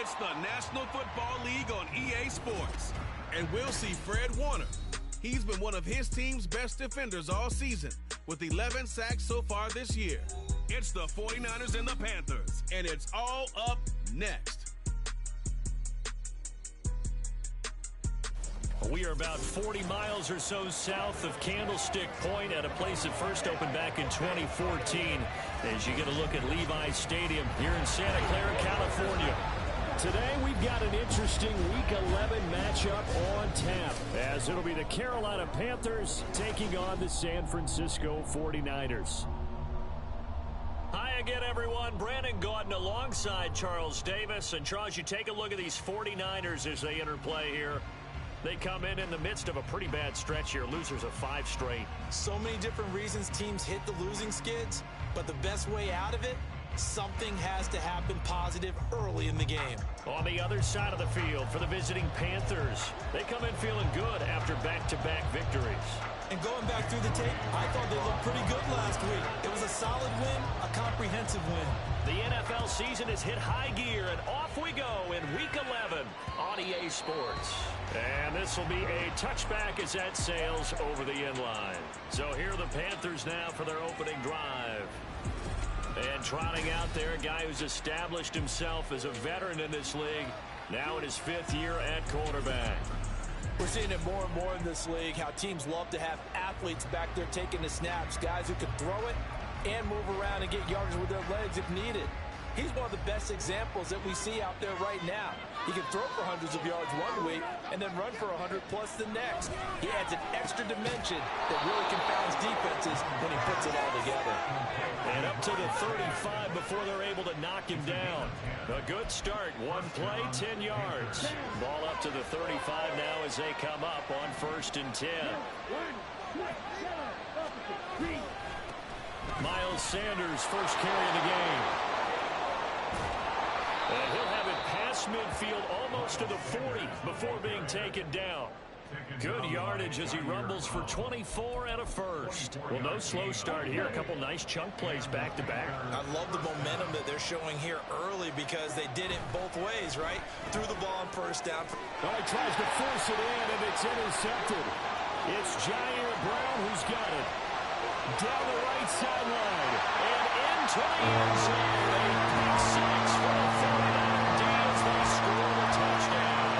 It's the National Football League on EA Sports. And we'll see Fred Warner. He's been one of his team's best defenders all season, with 11 sacks so far this year. It's the 49ers and the Panthers, and it's all up next. We are about 40 miles or so south of Candlestick Point at a place that first opened back in 2014 as you get a look at Levi's Stadium here in Santa Clara, California. Today we've got an interesting Week 11 matchup on tap as it'll be the Carolina Panthers taking on the San Francisco 49ers. Hi again, everyone. Brandon Gaudin alongside Charles Davis. And Charles, you take a look at these 49ers as they enter play here. They come in the midst of a pretty bad stretch here, losers of 5 straight. So many different reasons teams hit the losing skids, but the best way out of it, something has to happen positive early in the game. On the other side of the field for the visiting Panthers, they come in feeling good after back-to-back victories. And going back through the tape, I thought they looked pretty good last week. It was a solid win, a comprehensive win. The NFL season has hit high gear, and off we go in Week 11 on EA Sports. And this will be a touchback as that sails over the inline. So here are the Panthers now for their opening drive. And trotting out there, a guy who's established himself as a veteran in this league, now in his 5th year at quarterback. We're seeing it more and more in this league, how teams love to have athletes back there taking the snaps, guys who can throw it and move around and get yards with their legs if needed. He's one of the best examples that we see out there right now. He can throw for hundreds of yards one week and then run for 100 plus the next. He adds an extra dimension that really confounds defenses when he puts it all together. And up to the 35 before they're able to knock him down. A good start. One play, 10 yards. Ball up to the 35 now as they come up on 1st and 10. Miles Sanders, first carry of the game. And he'll have it past midfield almost to the 40 before being taken down. Good yardage as he rumbles for 24 and a first. Well, no slow start here. A couple nice chunk plays back-to-back. I love the momentum that they're showing here early because they did it both ways, right? Threw the ball on first down. Well, he tries to force it in, and it's intercepted. It's Jair Brown who's got it. Down the right sideline. And into the end zone. A pick six for the 49ers. They score the touchdown.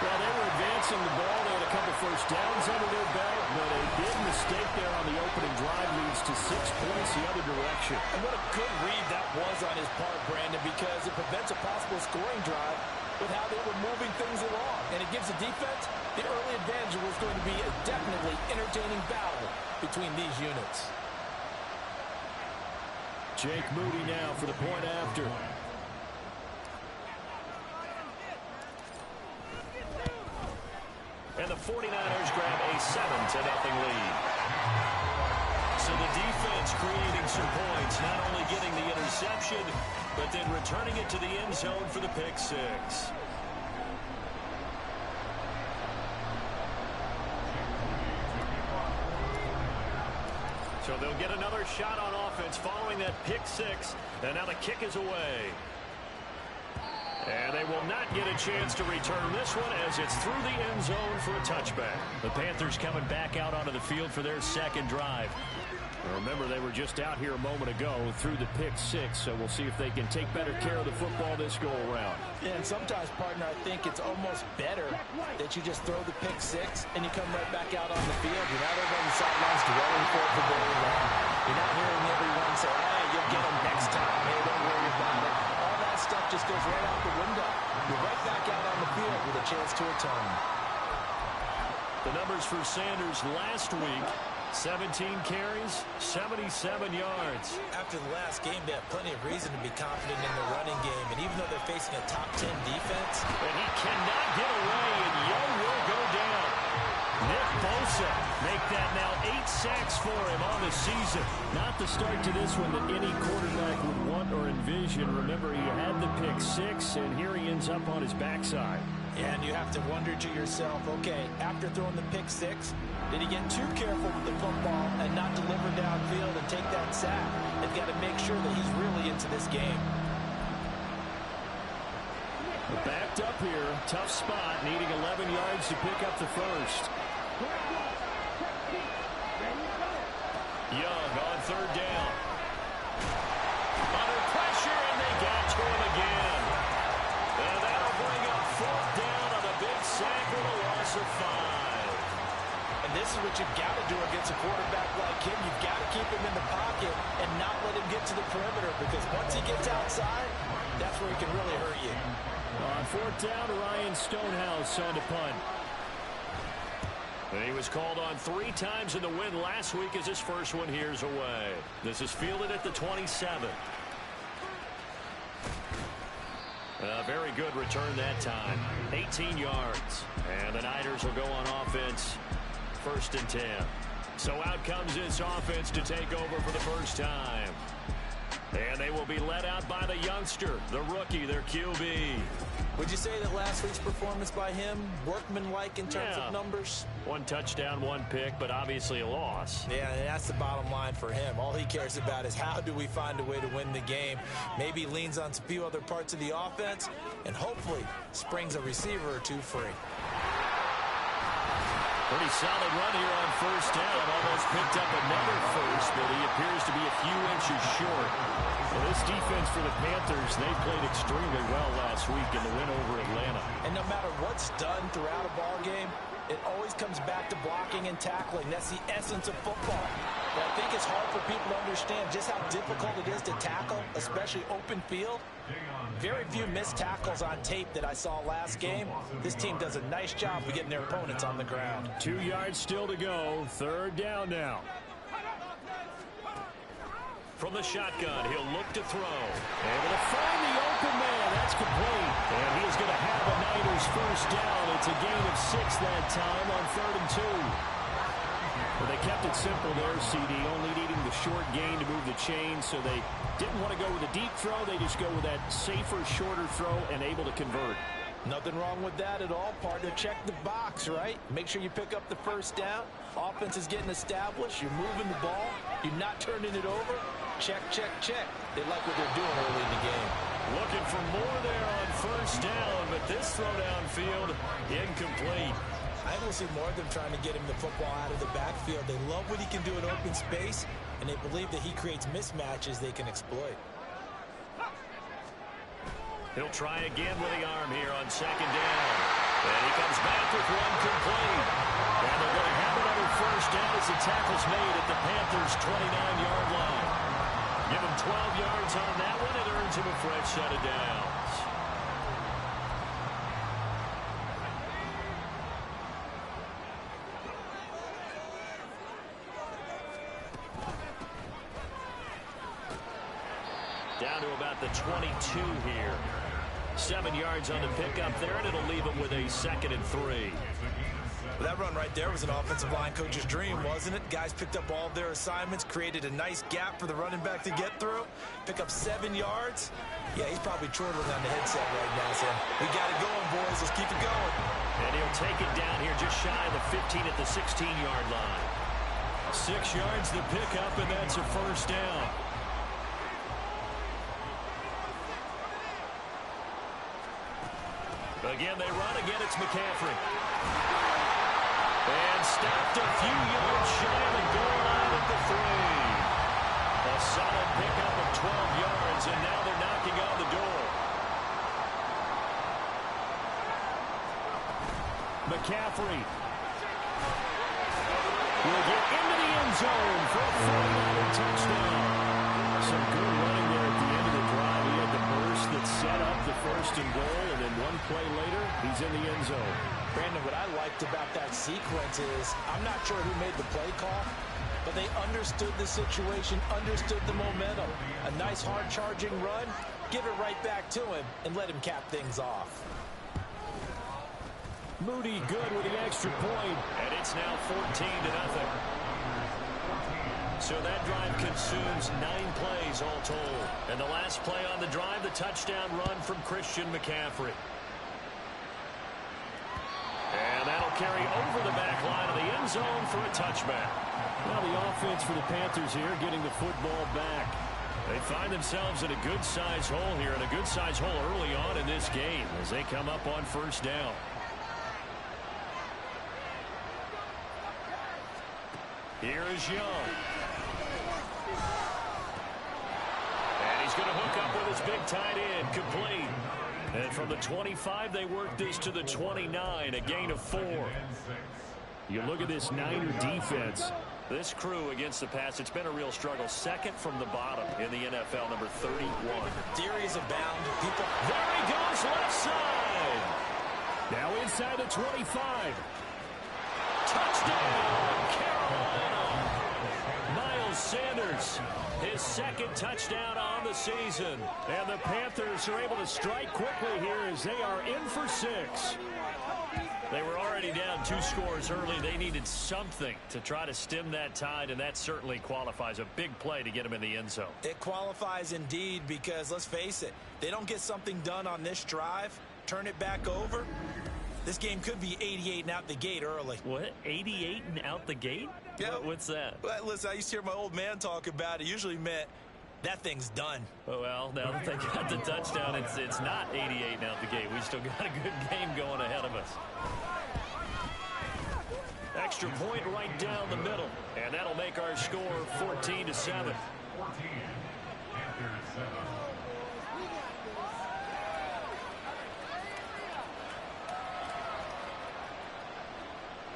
Well, they were advancing the ball. They had a couple first downs under their belt, but a big mistake there on the opening drive leads to 6 points the other direction. And what a good read that was on his part, Brandon, because it prevents a possible scoring drive with how they were moving things along. And it gives the defense the early advantage. Was going to be a definitely entertaining battle between these units. Jake Moody now for the point after. And the 49ers grab a 7-0 lead. So the defense creating some points, not only getting the interception, but then returning it to the end zone for the pick six. So they'll get another shot on offense following that pick six. And now the kick is away. And they will not get a chance to return this one as it's through the end zone for a touchback. The Panthers coming back out onto the field for their second drive. Remember, they were just out here a moment ago through the pick six, so we'll see if they can take better care of the football this go-around. Yeah, and sometimes, partner, I think it's almost better that you just throw the pick six and you come right back out on the field. You're not over on the sidelines dwelling for it for very long. You're not hearing everyone say, hey, you'll get them next time. Hey, don't worry about it. All that stuff just goes right out the window. You're right back out on the field with a chance to atone. The numbers for Sanders last week: 17 carries, 77 yards. After the last game, they have plenty of reason to be confident in the running game. And even though they're facing a top 10 defense, and he cannot get away, and Young will go down. Nick Bosa make that now 8 sacks for him on the season. Not the start to this one that any quarterback would want or envision. Remember, he had the pick six, and here he ends up on his backside. And you have to wonder to yourself, okay, after throwing the pick six, did he get too careful with the football and not deliver downfield and take that sack? They've got to make sure that he's really into this game. Backed up here. Tough spot. Needing 11 yards to pick up the first. Young on third down. Under pressure, and they got to him again. And that'll bring up fourth down on a big sack with a loss of 5. And this is what you've got to do against a quarterback like him. You've got to keep him in the pocket and not let him get to the perimeter, because once he gets outside, that's where he can really hurt you. On fourth down, Ryan Stonehouse on to punt. And he was called on 3 times in the win last week as his first one here's away. This is fielded at the 27. A very good return that time. 18 yards. And the Niners will go on offense. 1st and 10. So out comes this offense to take over for the first time. And they will be led out by the youngster, the rookie, their QB. Would you say that last week's performance by him, workmanlike in terms of numbers? 1 touchdown, 1 pick, but obviously a loss. Yeah, and that's the bottom line for him. All he cares about is how do we find a way to win the game. Maybe leans on a few other parts of the offense, and hopefully springs a receiver or 2 free. Pretty solid run here on first down. Almost picked up another first, but he appears to be a few inches short. Well, this defense for the Panthers, they played extremely well last week in the win over Atlanta. And no matter what's done throughout a ball game, it always comes back to blocking and tackling. That's the essence of football. But I think it's hard for people to understand just how difficult it is to tackle, especially open field. Very few missed tackles on tape that I saw last game. This team does a nice job of getting their opponents on the ground. 2 yards still to go. 3rd down now. From the shotgun, he'll look to throw. Able to find the open man. That's complete. And he is going to have a Niners first down. It's a gain of 6 that time on 3rd and 2. Well, they kept it simple there, CD, only needing the short gain to move the chain, so they didn't want to go with a deep throw. They just go with that safer, shorter throw and able to convert. Nothing wrong with that at all, partner. Check the box, right? Make sure you pick up the first down. Offense is getting established. You're moving the ball. You're not turning it over. Check, check, check. They like what they're doing early in the game. Looking for more there on first down, but this throw downfield incomplete. I will see more of them trying to get him the football out of the backfield. They love what he can do in open space, and they believe that he creates mismatches they can exploit. He'll try again with the arm here on 2nd down. And he comes back with one complete. And they're going to have another first down as the tackle's made at the Panthers' 29-yard line. Give him 12 yards on that one. It earns him a fresh set of downs. Down to about the 22 here. 7 yards on the pickup there, and it'll leave him with a 2nd and 3. Well, that run right there was an offensive line coach's dream, wasn't it? Guys picked up all of their assignments, created a nice gap for the running back to get through, pick up 7 yards. Yeah, he's probably chortling on the headset right now, saying, we got it going, boys. Let's keep it going. And he'll take it down here just shy of the 15 at the 16-yard line. 6 yards the pickup, and that's a first down. Again, they run. Again, it's McCaffrey. And stopped a few yards shy of the goal line at the 3. A solid pickup of 12 yards, and now they're knocking on the door. McCaffrey will get into the end zone for a 49er touchdown. Some good running there at the end of the drive. He had the burst that set up the 1st and goal, and then one play later, he's in the end zone. Brandon, what I liked about that sequence is, I'm not sure who made the play call, but they understood the situation, understood the momentum. A nice hard-charging run, give it right back to him, and let him cap things off. Moody good with the extra point, and it's now 14-0. So that drive consumes 9 plays all told. And the last play on the drive, the touchdown run from Christian McCaffrey. And that'll carry over the back line of the end zone for a touchback. Now the offense for the Panthers here getting the football back. They find themselves in a good-sized hole here, and a good-sized hole early on in this game as they come up on first down. Here is Young. And he's going to hook up with his big tight end, complete. And from the 25, they work this to the 29, a gain of 4. You look at this Niner defense. This crew against the pass, it's been a real struggle. Second from the bottom in the NFL, number 31. Theories abound. People. There he goes, left side. Now inside the 25. Touchdown, Carolina. Miles Sanders, his second touchdown on the season. And the Panthers are able to strike quickly here as they are in for 6. They were already down 2 scores early. They needed something to try to stem that tide, and that certainly qualifies. A big play to get them in the end zone. It qualifies indeed because, let's face it, they don't get something done on this drive, turn it back over, this game could be 88 and out the gate early. What? 88 and out the gate? Yeah. What's that? Well, listen, I used to hear my old man talk about it. Usually meant that thing's done. Oh, well, now that they got the touchdown, it's not 88 and out the gate. We still got a good game going ahead of us. Extra point right down the middle, and that'll make our score 14-7.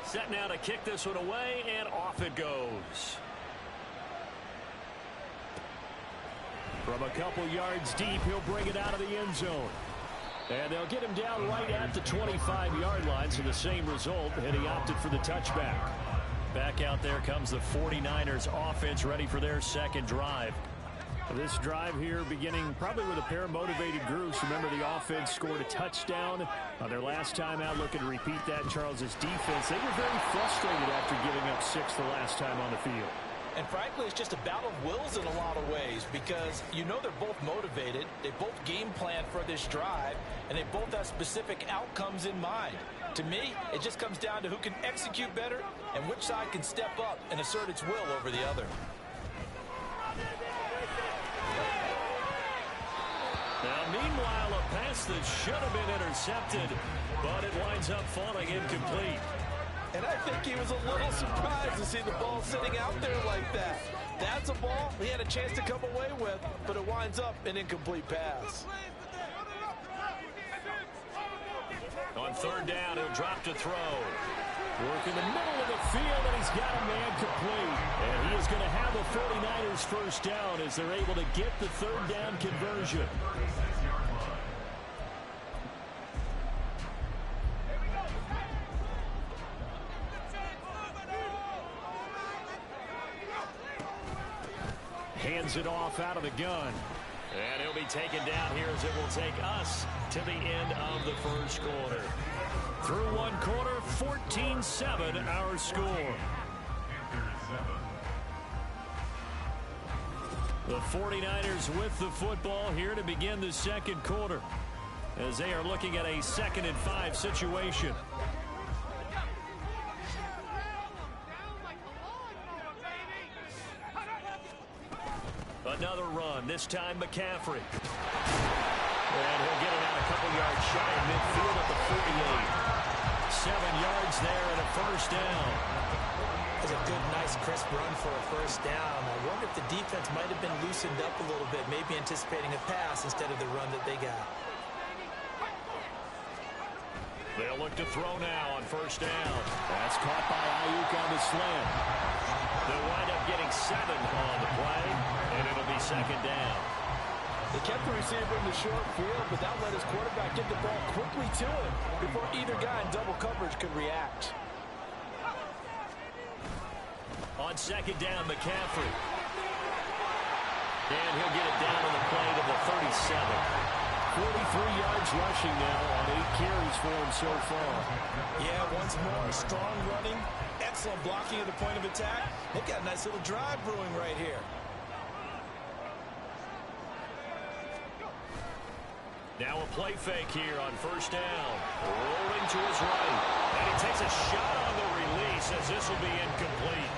Set now to kick this one away, and off it goes. From a couple yards deep, he'll bring it out of the end zone. And they'll get him down right at the 25-yard line, so the same result, and he opted for the touchback. Back out there comes the 49ers offense, ready for their second drive. This drive here beginning probably with a pair of motivated groups. Remember, the offense scored a touchdown on their last time out. Looking to repeat that. Charles's defense, they were very frustrated after giving up 6 the last time on the field. And frankly, it's just a battle of wills in a lot of ways because you know they're both motivated. They both game plan for this drive, and they both have specific outcomes in mind. To me, it just comes down to who can execute better and which side can step up and assert its will over the other. Now, meanwhile, a pass that should have been intercepted, but it winds up falling incomplete. And I think he was a little surprised to see the ball sitting out there like that. That's a ball he had a chance to come away with, but it winds up an incomplete pass. On third down, he'll drop to throw. Work in the middle of the field, and he's got a man complete. And he is going to have the 49ers first down as they're able to get the third down conversion. Hands it off out of the gun. And he'll be taken down here as it will take us to the end of the first quarter. Through one quarter, 14-7 our score. The 49ers with the football here to begin the second quarter as they are looking at a 2nd and 5 situation. Another run, this time McCaffrey. And he'll get it out a couple yards shy of midfield at the 48. 7 yards there and a first down. It's a good, nice, crisp run for a first down. I wonder if the defense might have been loosened up a little bit, maybe anticipating a pass instead of the run that they got. They'll look to throw now on first down. That's caught by Ayuk on the slant. They'll wind up getting 7 on the play, and it'll be second down. They kept the receiver in the short field, but that let his quarterback get the ball quickly to him before either guy in double coverage could react. On second down, McCaffrey. And he'll get it down on the play to the 37. 43 yards rushing now on 8 carries for him so far. Yeah, once more, strong running, excellent blocking at the point of attack. They've got a nice little drive brewing right here. Now a play fake here on first down. Rolling to his right. And he takes a shot on the release as this will be incomplete.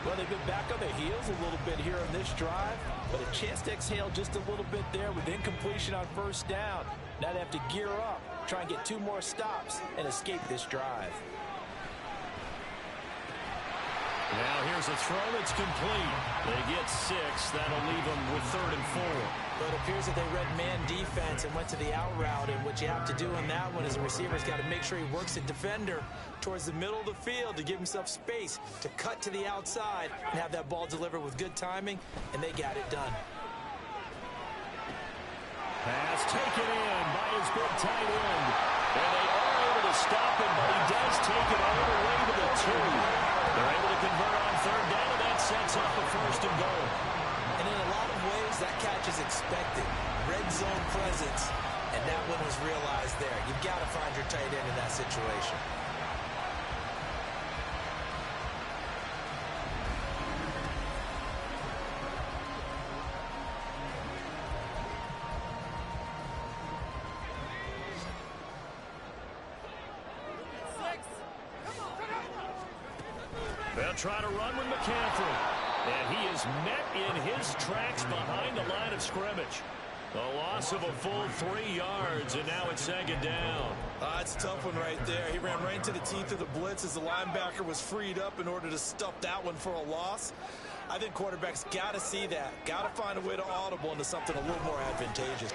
Well, they've been back on their heels a little bit here on this drive, but a chance to exhale just a little bit there with incompletion on first down. Now they have to gear up, try and get 2 more stops, and escape this drive. Now here's a throw that's complete. They get 6. That'll leave them with 3rd and 4. But it appears that they read man defense and went to the out route, and what you have to do on that one is the receiver's got to make sure he works a defender towards the middle of the field to give himself space to cut to the outside and have that ball delivered with good timing, and they got it done. Pass taken in by his big tight end. And they are able to stop him, but he does take it all the way to the 2. They're able to convert on 3rd down, and that sets up a 1st and goal. And in a lot of ways, that catch is expected. Red zone presence, and that one was realized there. You've got to find your tight end in that situation. They'll try to run with McCaffrey. And he is met in his tracks behind the line of scrimmage. A loss of a full 3 yards, and now it's 2nd down. It's a tough one right there. He ran right into the teeth of the blitz as the linebacker was freed up in order to stuff that one for a loss. I think quarterbacks got to see that. Got to find a way to audible into something a little more advantageous.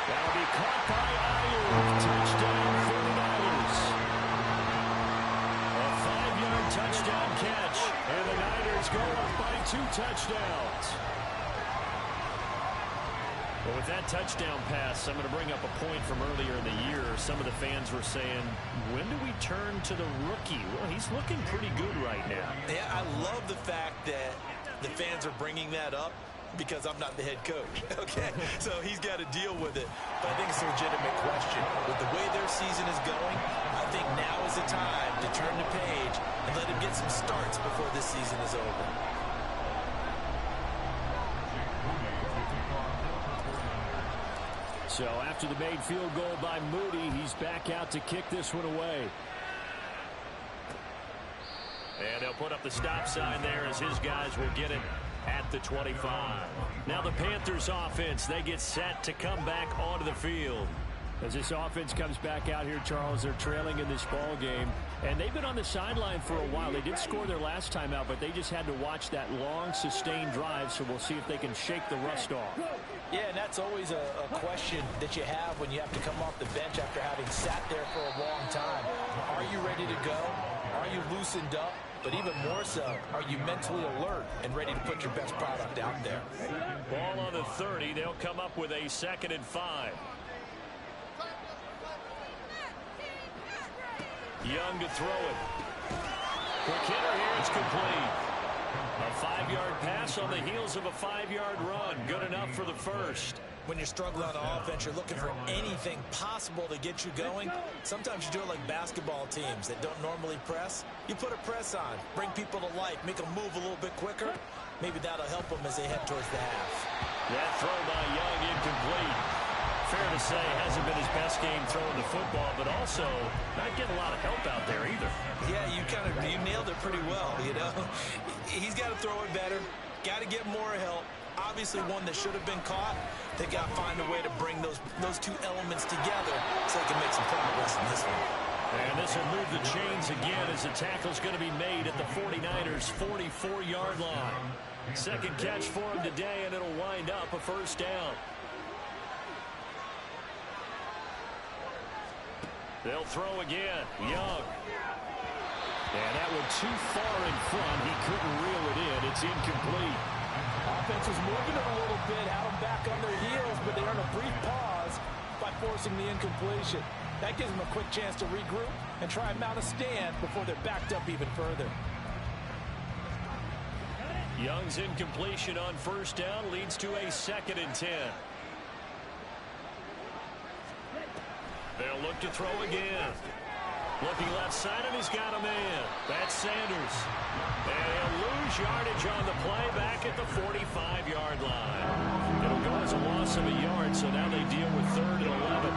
That'll be caught by Ayuk. Touchdown for the Niners. A 5-yard touchdown catch. And the Niners go up by 2 touchdowns. Well, with that touchdown pass, I'm going to bring up a point from earlier in the year. Some of the fans were saying, when do we turn to the rookie? Well, he's looking pretty good right now. Yeah, I love the fact that the fans are bringing that up because I'm not the head coach, okay? So he's got to deal with it. But I think it's a legitimate question. With the way their season is going, I think now is the time to turn the page and let him get some starts before this season is over. So after the made field goal by Moody, he's back out to kick this one away. And they'll put up the stop sign there as his guys will get it at the 25. Now the Panthers offense, they get set to come back onto the field. As this offense comes back out here, Charles, they're trailing in this ball game. And they've been on the sideline for a while. They did score their last time out, but they just had to watch that long, sustained drive, so we'll see if they can shake the rust off. Yeah, and that's always a question that you have when you have to come off the bench after having sat there for a long time. Are you ready to go? Are you loosened up? But even more so, are you mentally alert and ready to put your best product out there? Ball on the 30. They'll come up with a 2nd and 5. Young to throw it. Quick hitter here. It's complete. A 5-yard pass on the heels of a 5-yard run. Good enough for the first. When you're struggling on offense, you're looking for anything possible to get you going. Sometimes you do it like basketball teams that don't normally press. You put a press on, bring people to life, make them move a little bit quicker. Maybe that'll help them as they head towards the half. That throw by Young incomplete. Fair to say, hasn't been his best game throwing the football, but also not getting a lot of help out there either. Yeah, you nailed it pretty well, you know. He's got to throw it better, got to get more help. Obviously one that should have been caught. They got to find a way to bring those 2 elements together so they can make some progress in this one. And this will move the chains again as the tackle's going to be made at the 49ers' 44-yard line. 2nd catch for him today, and it'll wind up a 1st down. They'll throw again. Young. And that one too far in front. He couldn't reel it in. It's incomplete. Offense was moving it a little bit, had them back on their heels, but they earned a brief pause by forcing the incompletion. That gives them a quick chance to regroup and try and mount a stand before they're backed up even further. Young's incompletion on 1st down leads to a 2nd and 10. They'll look to throw again. Looking left side, and he's got a man. That's Sanders. And he'll lose yardage on the play back at the 45-yard line. It'll go as a loss of a yard, so now they deal with 3rd and 11.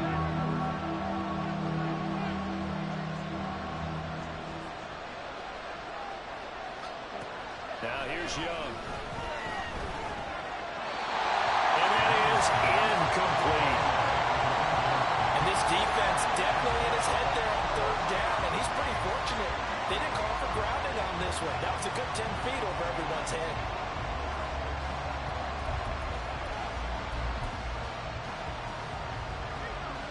Now here's Young. And that is incomplete. And this defense definitely in his head there on third down, and he's pretty fortunate. They didn't call for grounding on this one. That was a good 10 feet over everyone's head.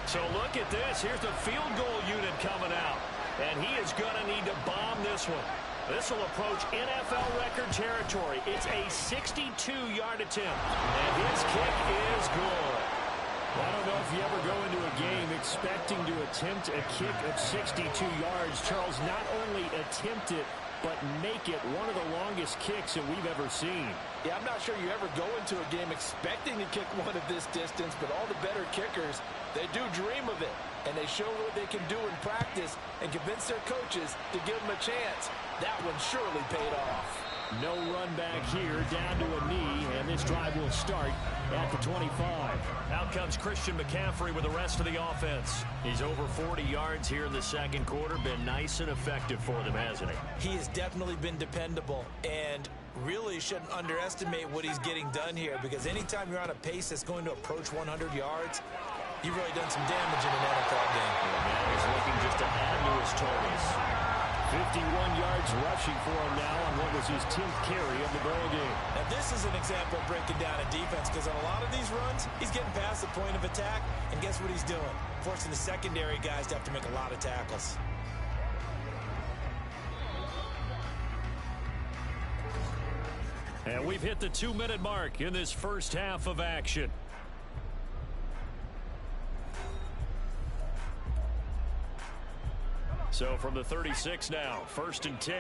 So look at this. Here's the field goal unit coming out. And he is going to need to bomb this one. This will approach NFL record territory. It's a 62-yard attempt. And his kick is good. I don't know if you ever go into a game expecting to attempt a kick of 62 yards. Charles, not only attempt it, but make it one of the longest kicks that we've ever seen. Yeah, I'm not sure you ever go into a game expecting to kick one of this distance, but all the better kickers, they do dream of it. And they show what they can do in practice and convince their coaches to give them a chance. That one surely paid off. No run back here, down to a knee, and this drive will start at the 25. Out comes Christian McCaffrey with the rest of the offense. He's over 40 yards here in the second quarter. Been nice and effective for them, hasn't he? He has definitely been dependable, and really shouldn't underestimate what he's getting done here, because anytime you're on a pace that's going to approach 100 yards, you've really done some damage in an NFL game. Yeah, man, he's looking just to add to his totals. 51 yards rushing for him now on what was his 10th carry of the ball game. Now this is an example of breaking down a defense, because on a lot of these runs, he's getting past the point of attack, and guess what he's doing? Forcing the secondary guys to have to make a lot of tackles. And we've hit the 2-minute mark in this first half of action. So from the 36 now, 1st and 10.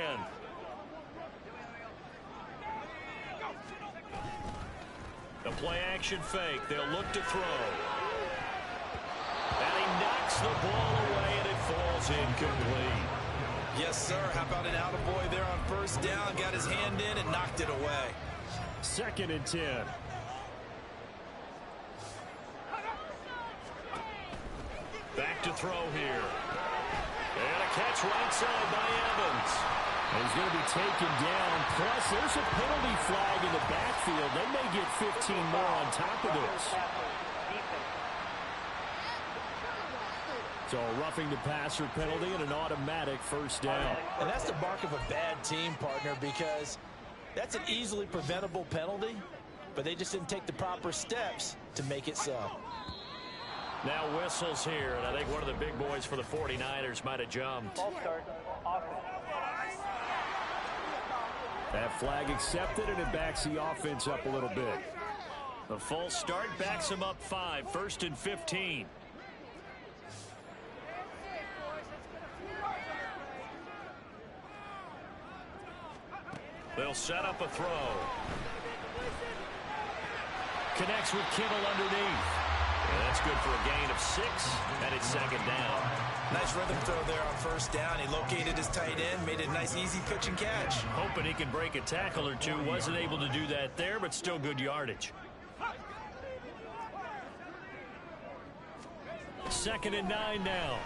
The play action fake. They'll look to throw. And he knocks the ball away, and it falls incomplete. Yes, sir. How about an attaboy there on first down? Got his hand in and knocked it away. 2nd and 10. Back to throw here. And a catch right side by Evans. And he's going to be taken down. Plus, there's a penalty flag in the backfield. They may get 15 more on top of this. So a roughing the passer penalty and an automatic first down. And that's the mark of a bad team, partner, because that's an easily preventable penalty, but they just didn't take the proper steps to make it so. Now whistles here, and I think one of the big boys for the 49ers might have jumped. That flag accepted, and it backs the offense up a little bit. The full start backs him up 5, 1st and 15. They'll set up a throw. Connects with Kittle underneath. And that's good for a gain of 6, and it's 2nd down. Nice rhythm throw there on first down. He located his tight end, made a nice easy pitch and catch. Hoping he can break a tackle or two. Wasn't able to do that there, but still good yardage. 2nd and 9 now.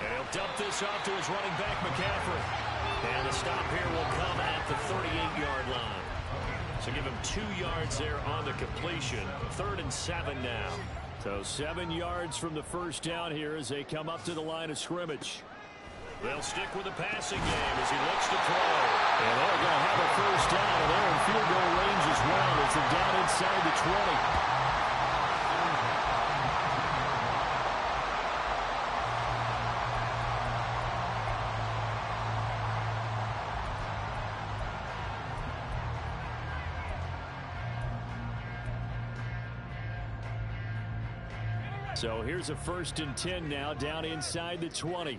And he'll dump this off to his running back, McCaffrey. And the stop here will come at the 38-yard line. So give him 2 yards there on the completion. 3rd and 7 now. So 7 yards from the first down here as they come up to the line of scrimmage. They'll stick with the passing game as he looks to throw. And they're going to have a first down, and they're in field goal range as well. It's a down inside the 20. So here's a 1st and 10 now, down inside the 20.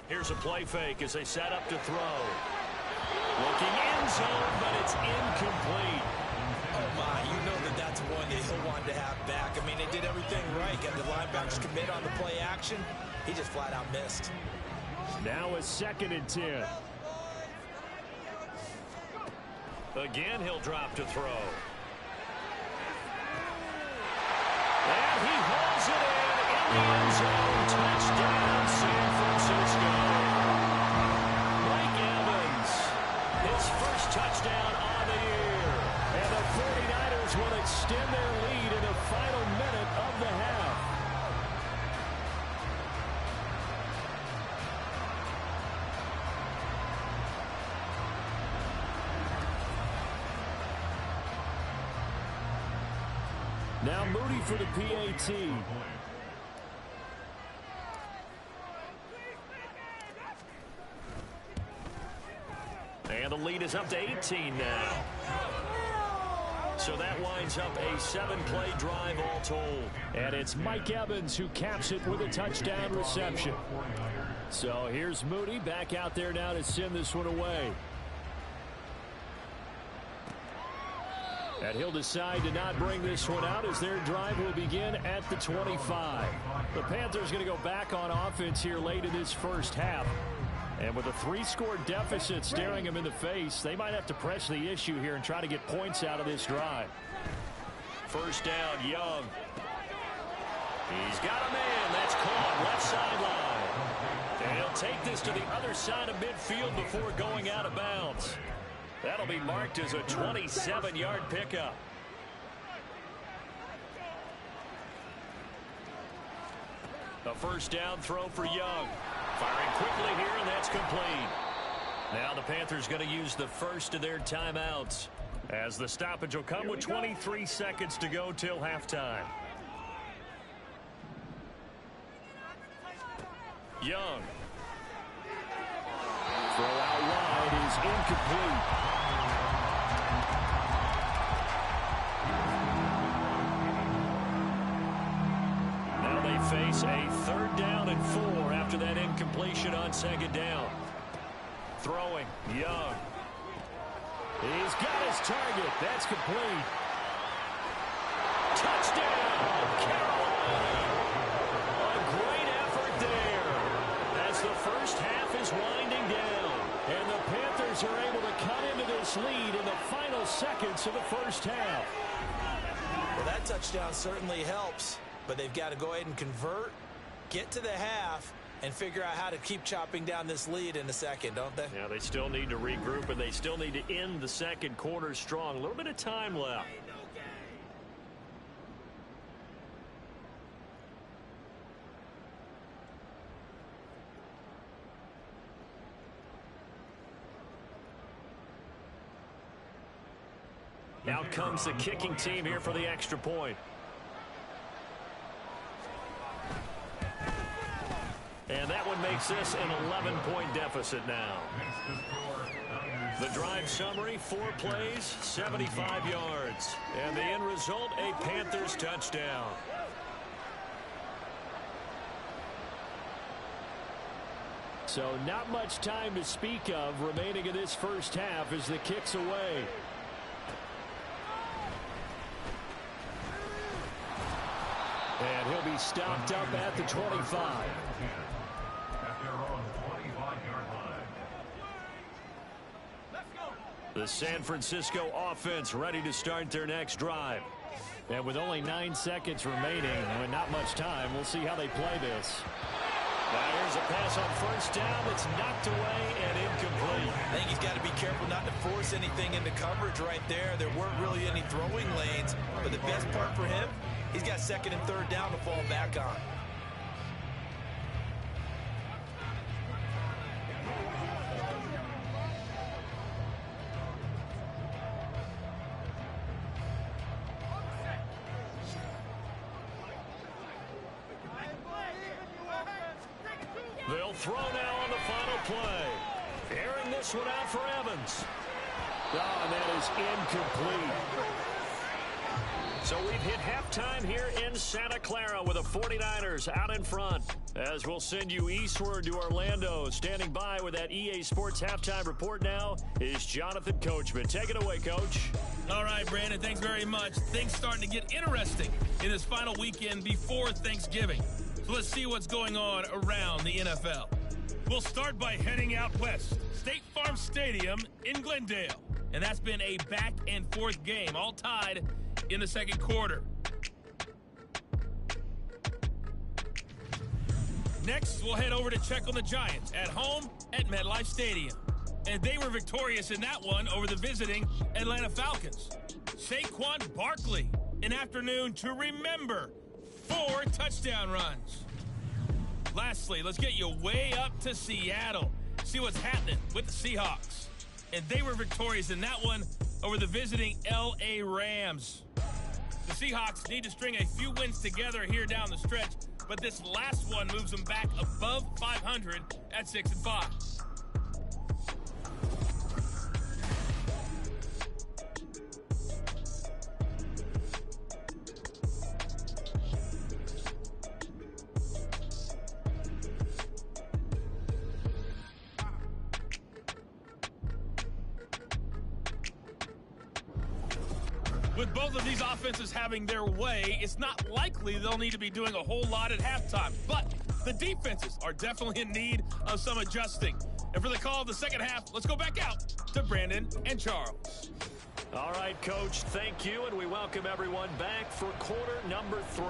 Here's a play fake as they set up to throw. Looking end zone, but it's incomplete. Oh, my. You know that's one that he'll want to have back. I mean, they did everything right. Got the linebackers commit on the play action. He just flat out missed. Now a 2nd and 10. Again, he'll drop to throw. And he hauls it in the end zone. Touchdown, San Francisco. Mike Evans, his first touchdown on the year. And the 49ers will extend their lead in the final minute of the half. Now Moody for the PAT. And the lead is up to 18 now. So that winds up a 7-play drive all told. And it's Mike Evans who caps it with a touchdown reception. So here's Moody back out there now to send this one away. And he'll decide to not bring this one out as their drive will begin at the 25. The Panthers going to go back on offense here late in this first half. And with a 3-score deficit staring them in the face, they might have to press the issue here and try to get points out of this drive. First down, Young. He's got a man. That's caught left sideline. And he'll take this to the other side of midfield before going out of bounds. That'll be marked as a 27-yard pickup. A first down throw for Young. Firing quickly here, and that's complete. Now the Panthers going to use the first of their timeouts, as the stoppage will come with 23 seconds to go till halftime. Young. Throw out wide is incomplete. Now they face a 3rd down and 4 after that incompletion on 2nd down. Throwing, Young. He's got his target. That's complete. Touchdown, Carolina. A great effort there as the first half is winding down. And the Panthers are able to cut into this lead in the final seconds of the first half. Well, that touchdown certainly helps, but they've got to go ahead and convert, get to the half, and figure out how to keep chopping down this lead in the second, don't they? Yeah, they still need to regroup, and they still need to end the second quarter strong. A little bit of time left. Out comes the kicking team here for the extra point. And that one makes this an 11-point deficit now. The drive summary, 4 plays, 75 yards. And the end result, a Panthers touchdown. So not much time to speak of remaining in this first half as the kick's away. And he'll be stopped up at the 25. The San Francisco offense ready to start their next drive. And with only 9 seconds remaining and not much time, we'll see how they play this. Now here's a pass on first down that's knocked away and incomplete. I think he's got to be careful not to force anything into coverage right there. There weren't really any throwing lanes, but the best part for him, he's got 2nd and 3rd down to fall back on. They'll throw now on the final play. Airing this one out for Evans. Oh, and that is incomplete. So we've hit halftime here in Santa Clara with the 49ers out in front. As we'll send you eastward to Orlando. Standing by with that EA Sports halftime report now is Jonathan Coachman. Take it away, Coach. All right, Brandon, thanks very much. Things starting to get interesting in this final weekend before Thanksgiving. So let's see what's going on around the NFL. We'll start by heading out west. State Farm Stadium in Glendale. And that's been a back-and-forth game, all tied in the second quarter. Next, we'll head over to check on the Giants at home at MetLife Stadium. And they were victorious in that one over the visiting Atlanta Falcons. Saquon Barkley, an afternoon to remember, 4 touchdown runs. Lastly, let's get you way up to Seattle. See what's happening with the Seahawks. And they were victorious in that one over the visiting LA Rams. The Seahawks need to string a few wins together here down the stretch, but this last one moves them back above 500 at 6-5. With both of these offenses having their way, it's not likely they'll need to be doing a whole lot at halftime. But the defenses are definitely in need of some adjusting. And for the call of the second half, let's go back out to Brandon and Charles. All right, Coach, thank you, and we welcome everyone back for quarter number 3.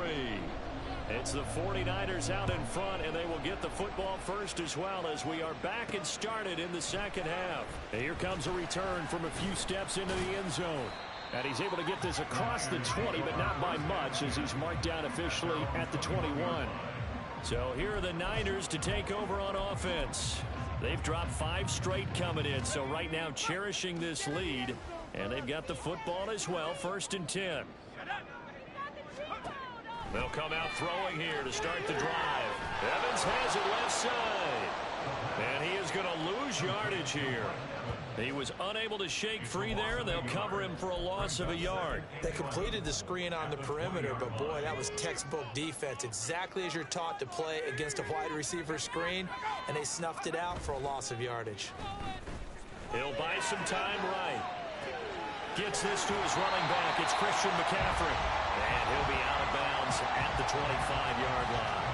It's the 49ers out in front, and they will get the football first as well as we are back and started in the second half. And here comes a return from a few steps into the end zone. And he's able to get this across the 20, but not by much as he's marked down officially at the 21. So here are the Niners to take over on offense. They've dropped 5 straight coming in, so right now cherishing this lead. And they've got the football as well, 1st and 10. They'll come out throwing here to start the drive. Evans has it left side. And he is going to lose yardage here. He was unable to shake free there. They'll cover him for a loss of a yard. They completed the screen on the perimeter, but boy, that was textbook defense. Exactly as you're taught to play against a wide receiver screen, and they snuffed it out for a loss of yardage. He'll buy some time right. Gets this to his running back. It's Christian McCaffrey. And he'll be out of bounds at the 25-yard line.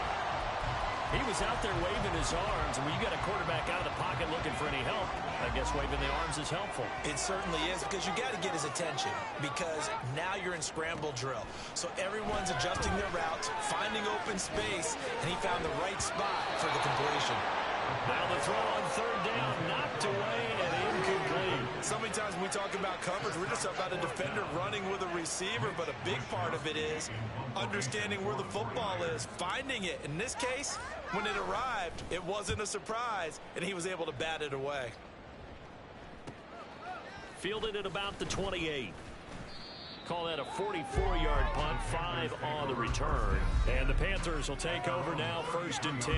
He was out there waving his arms, and when you got a quarterback out of the pocket looking for any help, I guess waving the arms is helpful. It certainly is, because you got to get his attention, because now you're in scramble drill. So everyone's adjusting their routes, finding open space, and he found the right spot for the completion. Now the throw on 3rd down, knocked away and incomplete. So many times when we talk about coverage, we're just about a defender running with a receiver, but a big part of it is understanding where the football is, finding it. In this case, when it arrived, it wasn't a surprise, and he was able to bat it away. Fielded at about the 28. Call that a 44-yard punt, 5 on the return. And the Panthers will take over now, 1st and 10.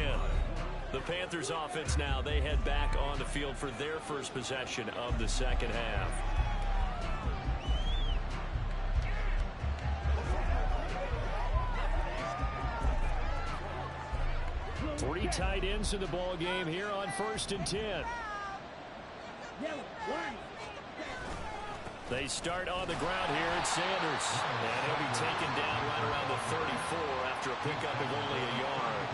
The Panthers offense now, they head back on the field for their first possession of the second half. 3 tight ends in the ball game here on 1st and 10. They start on the ground here at Sanders. And he'll be taken down right around the 34 after a pickup of only a yard.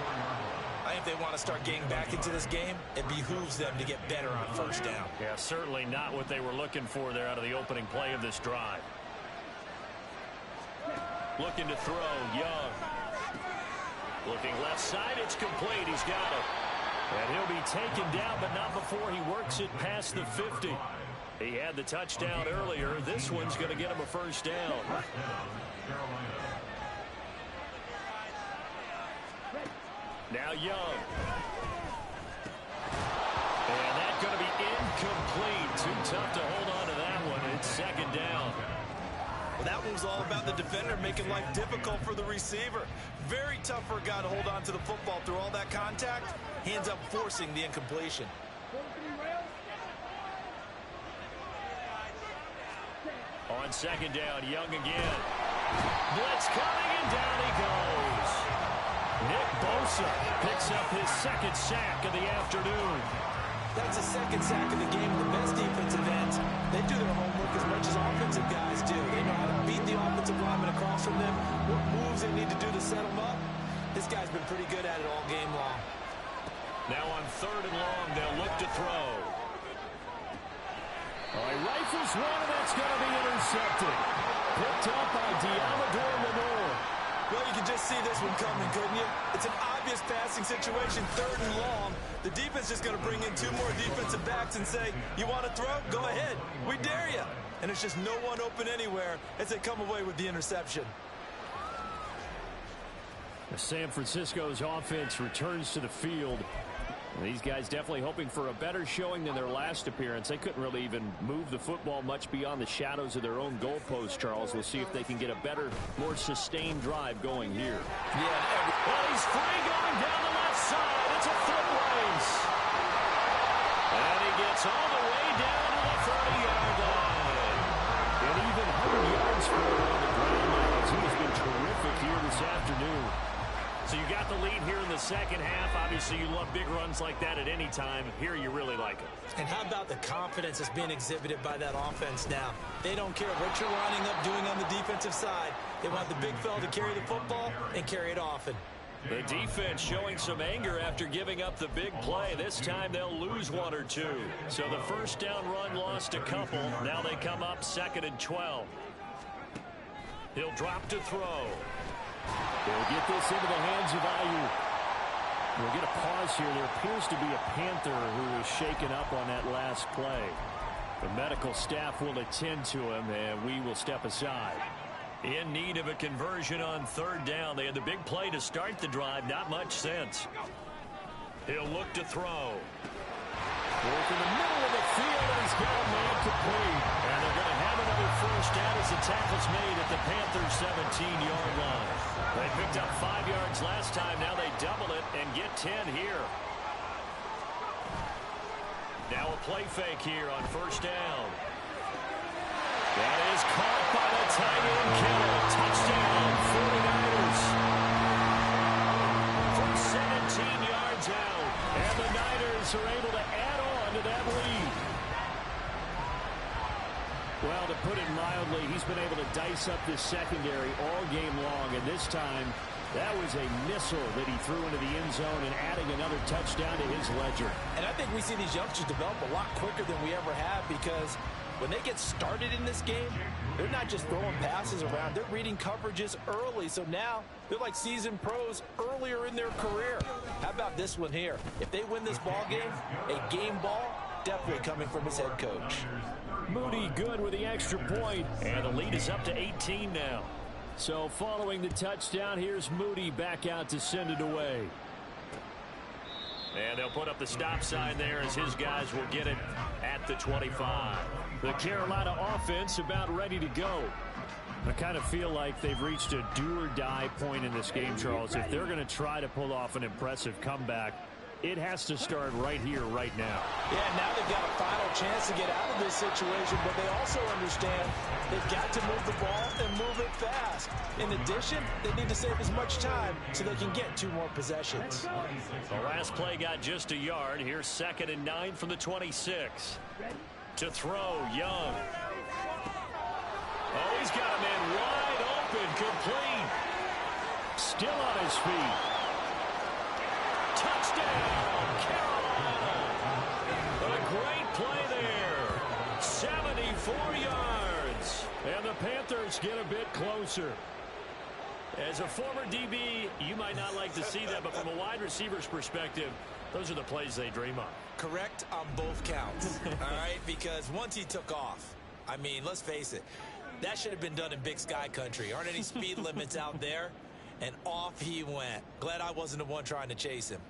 I think they want to start getting back into this game. It behooves them to get better on 1st down. Yeah, certainly not what they were looking for there out of the opening play of this drive. Looking to throw, Young. Looking left side, it's complete. He's got it. And he'll be taken down, but not before he works it past the 50. He had the touchdown earlier. This one's going to get him a 1st down. Now Young. And that's going to be incomplete. Too tough to hold on to that one. It's 2nd down. Well, that one was all about the defender making life difficult for the receiver. Very tough for a guy to hold on to the football through all that contact. He ends up forcing the incompletion. On 2nd down, Young again. Blitz coming, and down he goes. Nick Bosa picks up his 2nd sack of the afternoon. That's a 2nd sack of the game. The best defensive ends, they do their homework as much as offensive guys do. They know how to beat the offensive lineman across from them, what moves they need to do to set them up. This guy's been pretty good at it all game long. Now on 3rd and long, they'll look to throw. All right, rifles one, and that's going to be intercepted. Picked up by Diamador Lenore. Well, you can just see this one coming, couldn't you? It's an obvious passing situation, 3rd and long. The defense is going to bring in 2 more defensive backs and say, you want to throw? Go ahead. We dare you. And it's just no one open anywhere as they come away with the interception. San Francisco's offense returns to the field. These guys definitely hoping for a better showing than their last appearance. They couldn't really even move the football much beyond the shadows of their own goalpost, Charles. We'll see if they can get a better, more sustained drive going here. Well, he's free going down the left side. It's a foot race. And he gets all the way down to the 30-yard line. And even 100 yards for him on the ground miles. He has been terrific here this afternoon. So you got the lead here in the second half. Obviously, you love big runs like that at any time. Here, you really like it. And how about the confidence that's being exhibited by that offense now? They don't care what you're lining up doing on the defensive side. They want the big fella to carry the football and carry it often. The defense showing some anger after giving up the big play. This time they'll lose 1 or 2. So the first down run lost a couple. Now they come up 2nd and 12. He'll drop to throw. They'll get this into the hands of Ayuk. We'll get a pause here. There appears to be a Panther who was shaken up on that last play. The medical staff will attend to him, and we will step aside. In need of a conversion on 3rd down. They had the big play to start the drive. Not much sense. He'll look to throw. Work in the middle of the field, and he's got a man complete. And they're going to have another first down as the tackle's made at the Panthers' 17-yard line. They picked up 5 yards last time. Now they double it and get 10 here. Now a play fake here on 1st down. That is caught by the tight end, Kittle. Touchdown, 49ers. From 17 yards out. And the Niners are able to add on to that lead. Well, to put it mildly, he's been able to dice up this secondary all game long. And this time, that was a missile that he threw into the end zone and adding another touchdown to his ledger. And I think we see these youngsters develop a lot quicker than we ever have because when they get started in this game, they're not just throwing passes around. They're reading coverages early. So now they're like seasoned pros earlier in their career. How about this one here? If they win this ball game, a game ball definitely coming from his head coach. Moody good with the extra point. And the lead is up to 18 now. So following the touchdown, here's Moody back out to send it away. And they'll put up the stop sign there as his guys will get it at the 25. The Carolina offense about ready to go. I kind of feel like they've reached a do-or-die point in this game, Charles. If they're going to try to pull off an impressive comeback, it has to start right here, right now. Yeah, now they've got a final chance to get out of this situation, but they also understand they've got to move the ball and move it fast. In addition, they need to save as much time so they can get 2 more possessions. The last play got just a yard. Here's 2nd and 9 from the 26. To throw, Young. Oh, he's got a man wide open, complete. Still on his feet. Touchdown, Carolina. A great play there. 74 yards. And the Panthers get a bit closer. As a former DB, you might not like to see that, but from a wide receiver's perspective, those are the plays they dream of. Correct on both counts, all right? Because once he took off, I mean, let's face it, that should have been done in Big Sky country. Aren't any speed limits out there? And off he went. Glad I wasn't the one trying to chase him.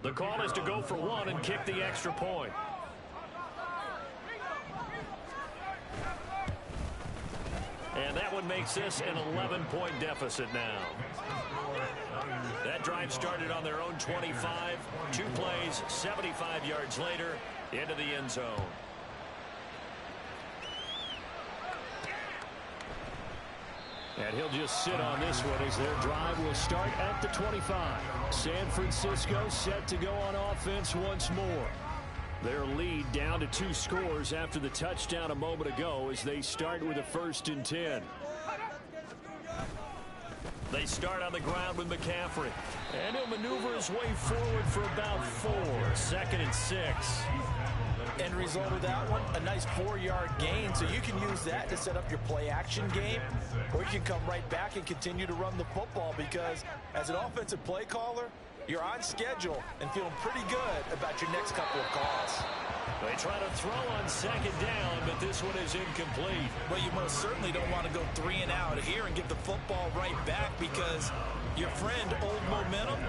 The call is to go for 1 and kick the extra point. And that one makes this an 11-point deficit now. That drive started on their own 25. 2 plays, 75 yards later, into the end zone. And he'll just sit on this one as their drive will start at the 25. San Francisco set to go on offense once more. Their lead down to 2 scores after the touchdown a moment ago as they start with a 1st and 10. They start on the ground with McCaffrey. And he'll maneuver his way forward for about 4. 2nd and 6. End result of that one, a nice 4-yard gain, so you can use that to set up your play-action game, or you can come right back and continue to run the football because as an offensive play caller, you're on schedule and feeling pretty good about your next couple of calls. They try to throw on second down, but this one is incomplete. Well, you most certainly don't want to go 3 and out here and give the football right back because your friend, Old Momentum,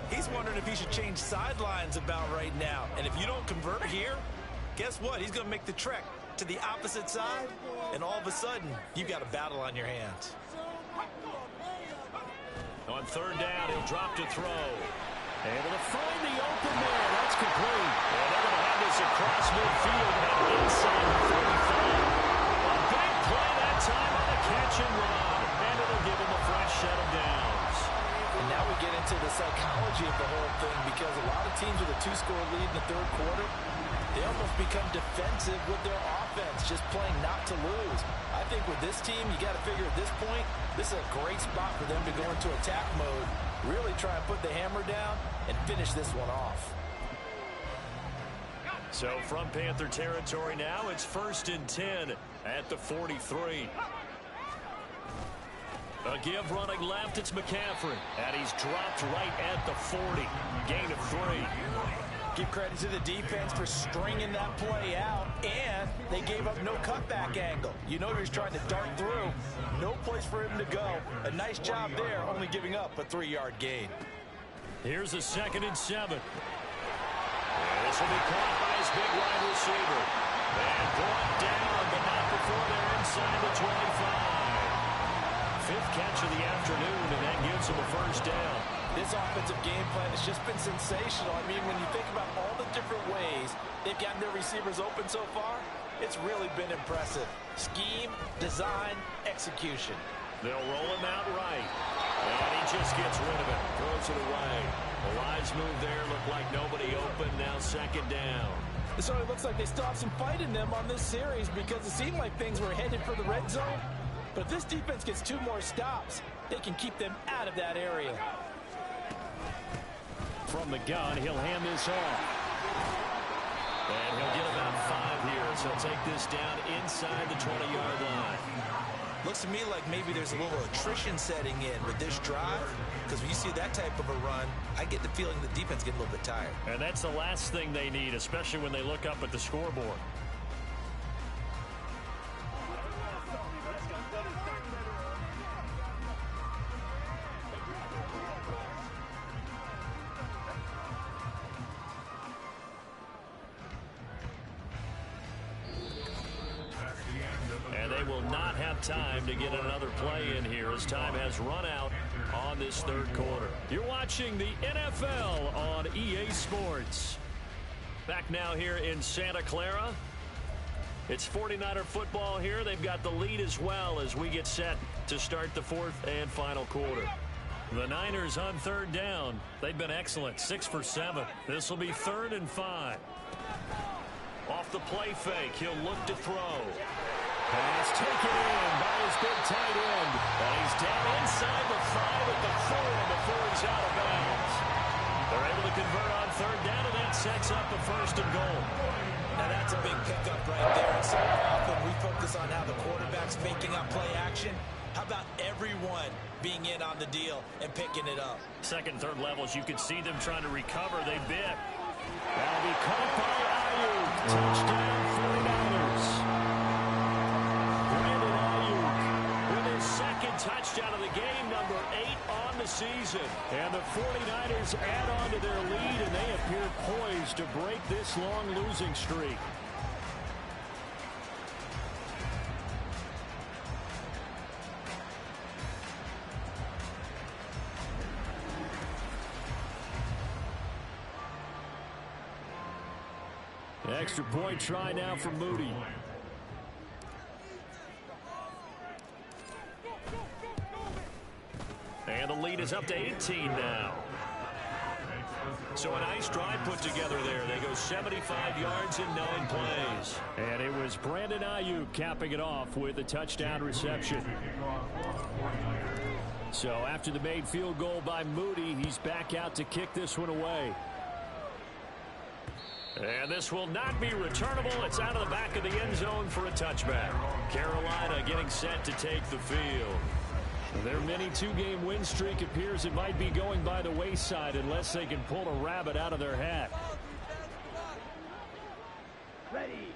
he's wondering if he should change sidelines about right now. And if you don't convert here, guess what? He's going to make the trek to the opposite side, and all of a sudden, you've got a battle on your hands. On third down, he'll drop to throw. Able to find the open man. That's complete. And they're going to have this across midfield and inside the 35. A big play that time on the catch and run. And it'll give him a fresh set of downs. And now we get into the psychology of the whole thing because a lot of teams with a 2-score lead in the third quarter, they almost become defensive with their offense, just playing not to lose. I think with this team, you got to figure at this point, this is a great spot for them to go into attack mode, really try and put the hammer down and finish this one off. So from Panther territory now, it's 1st and 10 at the 43. A give running left, it's McCaffrey. And he's dropped right at the 40. Gain of 3. Give credit to the defense for stringing that play out, and they gave up no cutback angle. You know he was trying to dart through. No place for him to go. A nice job there, only giving up a 3-yard gain. Here's a 2nd and 7. And this will be caught by his big wide receiver. And brought down, but not before they're inside the 25. 5th catch of the afternoon, and that gives him a 1st down. This offensive game plan has just been sensational. I mean, when you think about all the different ways they've gotten their receivers open so far, it's really been impressive. Scheme, design, execution. They'll roll him out right. And he just gets rid of it. Throws it away. The wise move there. Looked like nobody open. Now 2nd down. It certainly looks like they still have some fight in them on this series because it seemed like things were headed for the red zone. But if this defense gets 2 more stops, they can keep them out of that area. From the gun, he'll hand this off. And he'll get about 5 here, so he'll take this down inside the 20-yard line. Looks to me like maybe there's a little attrition setting in with this drive, because when you see that type of a run, I get the feeling the defense getting a little bit tired. And that's the last thing they need, especially when they look up at the scoreboard. Time to get another play in here as time has run out on this third quarter. You're watching the NFL on EA Sports. Back now here in Santa Clara. It's 49er football here. They've got the lead as well as we get set to start the 4th and final quarter. The Niners on 3rd down. They've been excellent, 6 for 7. This will be 3rd and 5. Off the play fake, he'll look to throw. Pass taken in by his big tight end. And he's down inside the 5 at the 4 before he's out of bounds. They're able to convert on 3rd down, and that sets up a 1st and goal. Now that's a big pickup right there. And so often we focus on how the quarterback's faking up play action. How about everyone being in on the deal and picking it up? 2nd, 3rd levels, you can see them trying to recover. They bit. That'll be caught by Ayuk. Touchdown 49ers. Touchdown of the game, number 8 on the season. And the 49ers add on to their lead, and they appear poised to break this long losing streak. Extra point try now for Moody. And the lead is up to 18 now. So a nice drive put together there. They go 75 yards in 9 plays. And it was Brandon Ayuk capping it off with a touchdown reception. So after the made field goal by Moody, he's back out to kick this one away. And this will not be returnable. It's out of the back of the end zone for a touchback. Carolina getting set to take the field. Their mini two-game win streak appears it might be going by the wayside unless they can pull a rabbit out of their hat. Ready.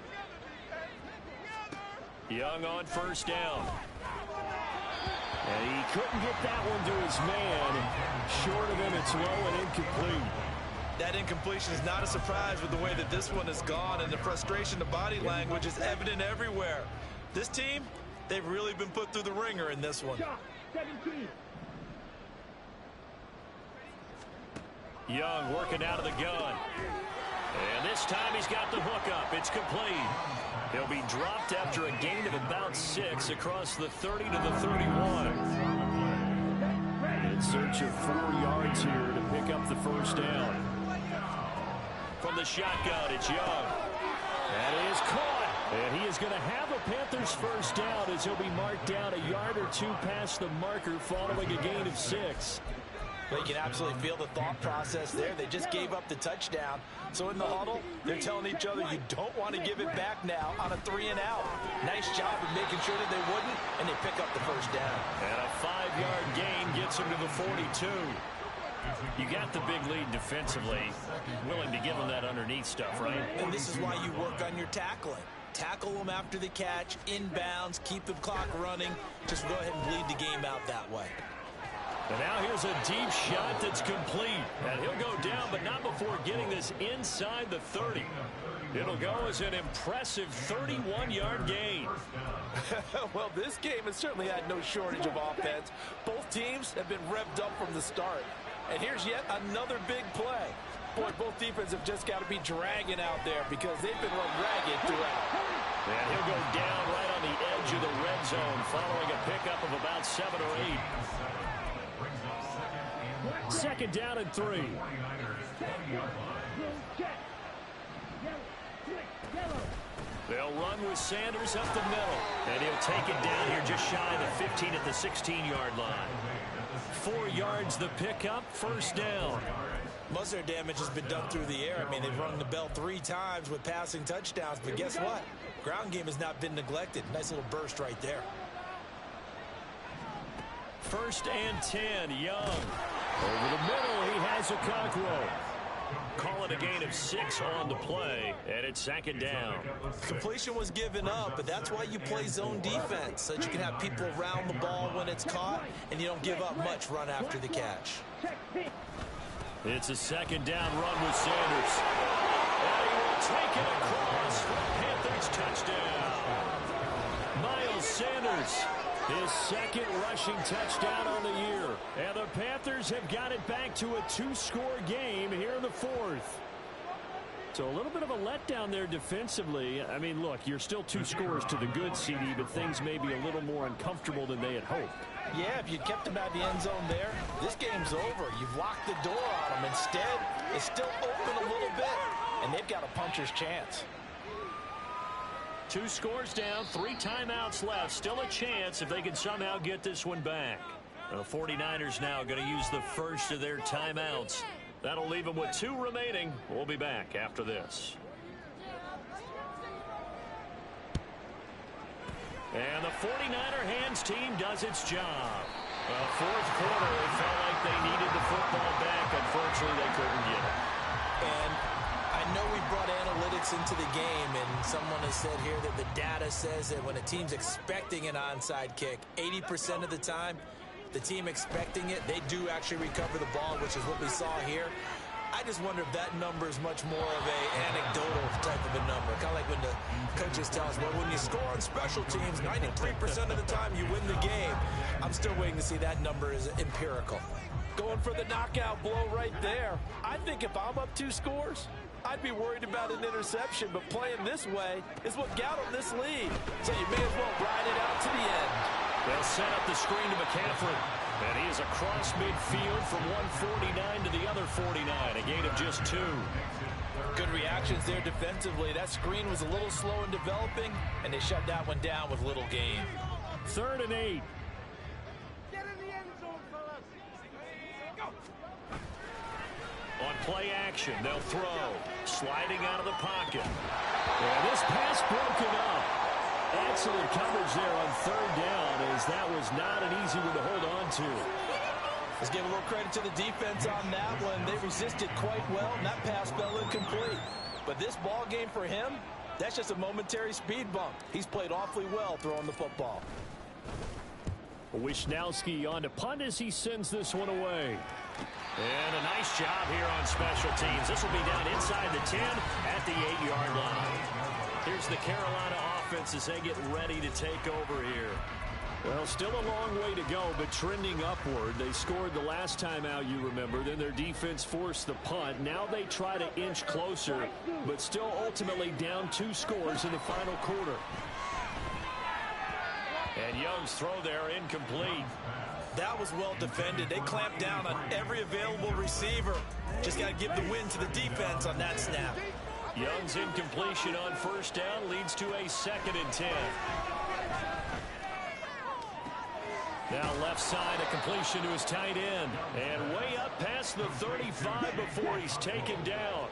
Young on first down. And he couldn't get that one to his man. Short of him, it's low and incomplete. That incompletion is not a surprise with the way that this one has gone, and the frustration, the body language is evident everywhere. This team, they've really been put through the ringer in this one. 17. Young working out of the gun. And this time he's got the hook up. It's complete. He'll be dropped after a gain of about 6 across the 30 to the 31. In search of 4 yards here to pick up the first down. From the shotgun, it's Young. That is caught. And he is going to have a Panthers first down as he'll be marked down a yard or 2 past the marker following a gain of 6. But you can absolutely feel the thought process there. They just gave up the touchdown. So in the huddle, they're telling each other you don't want to give it back now on a 3-and-out. Nice job of making sure that they wouldn't, and they pick up the first down. And a 5-yard gain gets him to the 42. You got the big lead defensively. Willing to give them that underneath stuff, right? And this is why you work on your tackling. Tackle them after the catch, inbounds, keep the clock running. Just go ahead and bleed the game out that way. And now here's a deep shot that's complete. And he'll go down, but not before getting this inside the 30. It'll go as an impressive 31-yard gain. Well, this game has certainly had no shortage of offense. Both teams have been revved up from the start. And here's yet another big play. Boy, both defenses have just got to be dragging out there because they've been run ragged throughout. And he'll go down right on the edge of the red zone following a pickup of about 7 or 8. Second down and 3. They'll run with Sanders up the middle. And he'll take it down here just shy of the 15 at the 16-yard line. 4 yards the pickup, first down. Most of their damage has been done through the air. I mean, they've rung the bell 3 times with passing touchdowns. But guess what? Ground game has not been neglected. Nice little burst right there. First and 10, Young. Over the middle, he has a Conqueror. Call it a gain of 6 on the play, and it's second down. Completion was given up, but that's why you play zone defense, so that you can have people around the ball when it's caught, and you don't give up much run after the catch. It's a second down run with Sanders. And he will take it across for a Panthers touchdown. Miles Sanders, his second rushing touchdown on the year. And the Panthers have got it back to a 2-score game here in the 4th. So a little bit of a letdown there defensively. I mean, look, you're still 2 scores to the good, CD, but things may be a little more uncomfortable than they had hoped. Yeah, if you kept them out of the end zone there, this game's over. You've locked the door on them. Instead, it's still open a little bit, and they've got a puncher's chance. 2 scores down, 3 timeouts left. Still a chance if they can somehow get this one back. The 49ers now going to use the first of their timeouts. That'll leave them with 2 remaining. We'll be back after this. And the 49er hands team does its job. Well, 4th quarter, it felt like they needed the football back. Unfortunately, they couldn't get it. And I know we brought analytics into the game, and someone has said here that the data says that when a team's expecting an onside kick, 80% of the time, the team expecting it, they do actually recover the ball, which is what we saw here. I just wonder if that number is much more of a anecdotal type of a number. Kind of like when the coaches tell us, well, when you score on special teams, 93% of the time you win the game. I'm still waiting to see that number is empirical. Going for the knockout blow right there. I think if I'm up 2 scores, I'd be worried about an interception, but playing this way is what got them this lead. So you may as well ride it out to the end. They'll set up the screen to McCaffrey. And he is across midfield from 149 to the other 49. A gain of just 2. Good reactions there defensively. That screen was a little slow in developing, and they shut that one down with little gain. 3rd and 8. Get in the end zone, fellas. Go. On play action, they'll throw. Sliding out of the pocket. And this pass broken up. Excellent coverage there on third down, as that was not an easy one to hold on to. Let's give a little credit to the defense on that one. They resisted quite well, and that pass fell incomplete. But this ball game for him, that's just a momentary speed bump. He's played awfully well throwing the football. Wisnowski on to punt as he sends this one away. And a nice job here on special teams. This will be down inside the 10 at the 8-yard line. Here's the Carolina offense as they get ready to take over here. Well, still a long way to go, but trending upward. They scored the last time out, you remember. Then their defense forced the punt. Now they try to inch closer, but still ultimately down 2 scores in the final quarter. And Young's throw there incomplete. That was well defended. They clamped down on every available receiver. Just got to give the win to the defense on that snap. Young's incompletion on first down leads to a 2nd and 10. Now left side, a completion to his tight end. And way up past the 35 before he's taken down.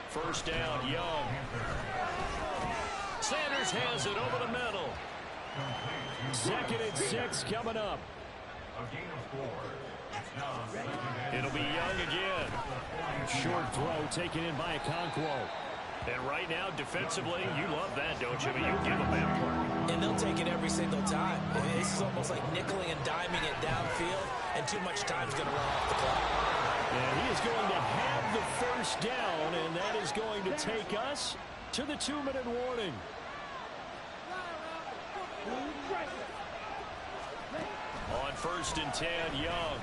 First down, Young. Sanders has it over the middle. 2nd and 6 coming up. It'll be Young again. Short throw taken in by Okonkwo. And right now, defensively, you love that, don't you? I mean, you give them that play. And they'll take it every single time. This is almost like nickeling and diming it downfield, and too much time's going to run off the clock. And he is going to have the first down, and that is going to take us to the 2-minute warning. On 1st and 10, Young.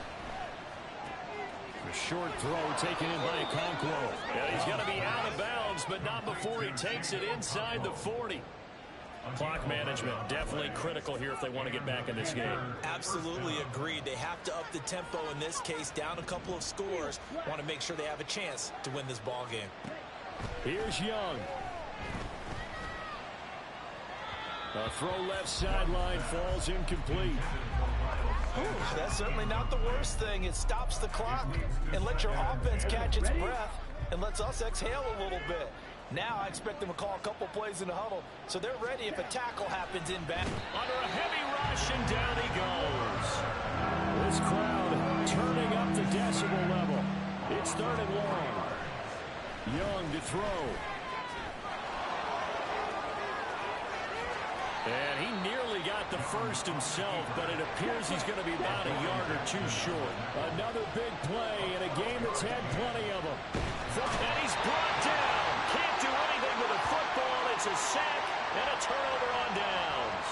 A short throw taken in by Okonkwo. Yeah, he's going to be out of bounds, but not before he takes it inside the 40. Clock management definitely critical here if they want to get back in this game. Absolutely agreed. They have to up the tempo in this case, down a couple of scores. Want to make sure they have a chance to win this ball game. Here's Young. A throw left sideline falls incomplete. That's certainly not the worst thing. It stops the clock and lets your offense catch its breath and lets us exhale a little bit. Now I expect them to call a couple plays in the huddle, so they're ready if a tackle happens in back. Under a heavy rush, and down he goes. This crowd turning up the decibel level. It's 3rd and long. Young to throw. And he nearly got the first himself, but it appears he's going to be about a yard or 2 short. Another big play in a game that's had plenty of them. And he's brought down. Can't do anything with a football. It's a sack and a turnover on downs.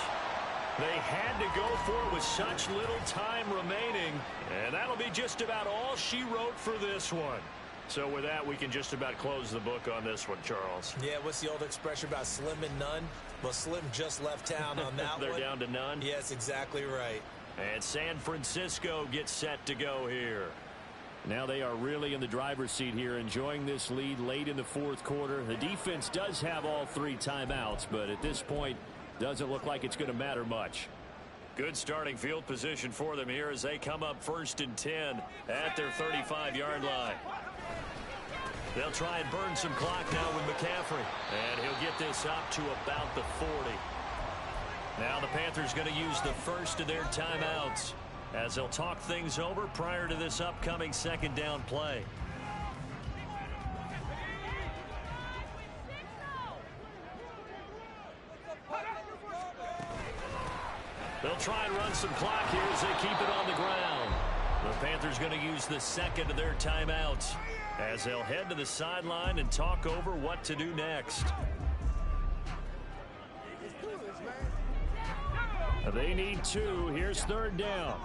They had to go for it with such little time remaining, and that'll be just about all she wrote for this one. So with that, we can just about close the book on this one, Charles. Yeah, what's the old expression about slim and none? Well, Slim just left town on that They're one. down to none? Yes, exactly right. And San Francisco gets set to go here. Now they are really in the driver's seat here, enjoying this lead late in the 4th quarter. The defense does have all 3 timeouts, but at this point, doesn't look like it's going to matter much. Good starting field position for them here as they come up 1st and 10 at their 35-yard line. They'll try and burn some clock now with McCaffrey. And he'll get this up to about the 40. Now the Panthers going to use the first of their timeouts as they'll talk things over prior to this upcoming 2nd down play. They'll try and run some clock here as they keep it on the ground. The Panthers going to use the 2nd of their timeouts as they'll head to the sideline and talk over what to do next. They need 2. Here's 3rd down.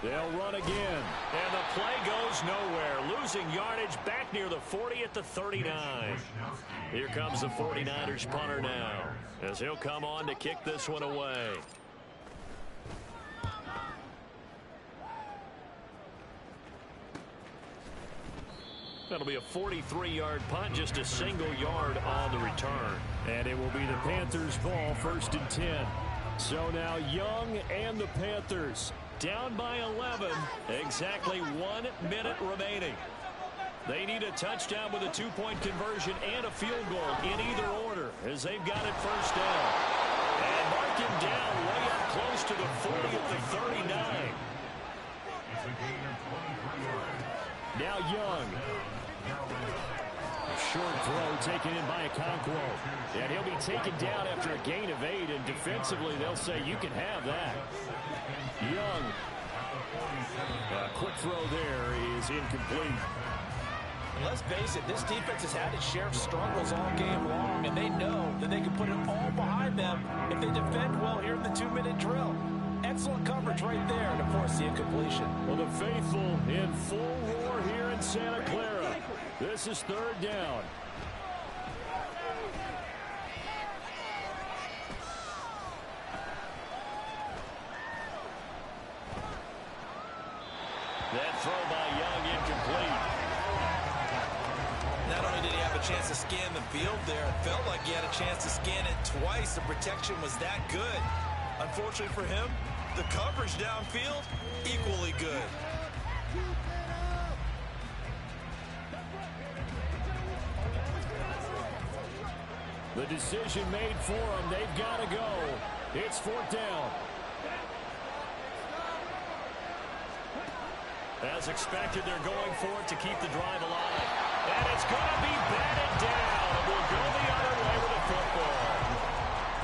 They'll run again. And the play goes nowhere. Losing yardage back near the 40 at the 39. Here comes the 49ers punter now as he'll come on to kick this one away. That'll be a 43-yard punt, just a single yard on the return. And it will be the Panthers' ball, 1st and 10. So now Young and the Panthers down by 11. Exactly 1 minute remaining. They need a touchdown with a 2-point conversion and a field goal in either order as they've got it first down. And mark him down way up close to the 40 at the 39. Now Young. Short throw taken in by Okonkwo. And he'll be taken down after a gain of 8. And defensively, they'll say you can have that. Young. A quick throw there is incomplete. And let's face it, this defense has had its share of struggles all game long, and they know that they can put it all behind them if they defend well here in the 2-minute drill. Excellent coverage right there to force the incompletion. Well, the faithful in full roar here in Santa Clara. This is 3rd down. That throw by Young incomplete. Not only did he have a chance to scan the field there, it felt like he had a chance to scan it twice. The protection was that good. Unfortunately for him, the coverage downfield, equally good. The decision made for them. They've got to go. It's 4th down. As expected, they're going for it to keep the drive alive. And it's going to be batted down. It will go the other way with the football.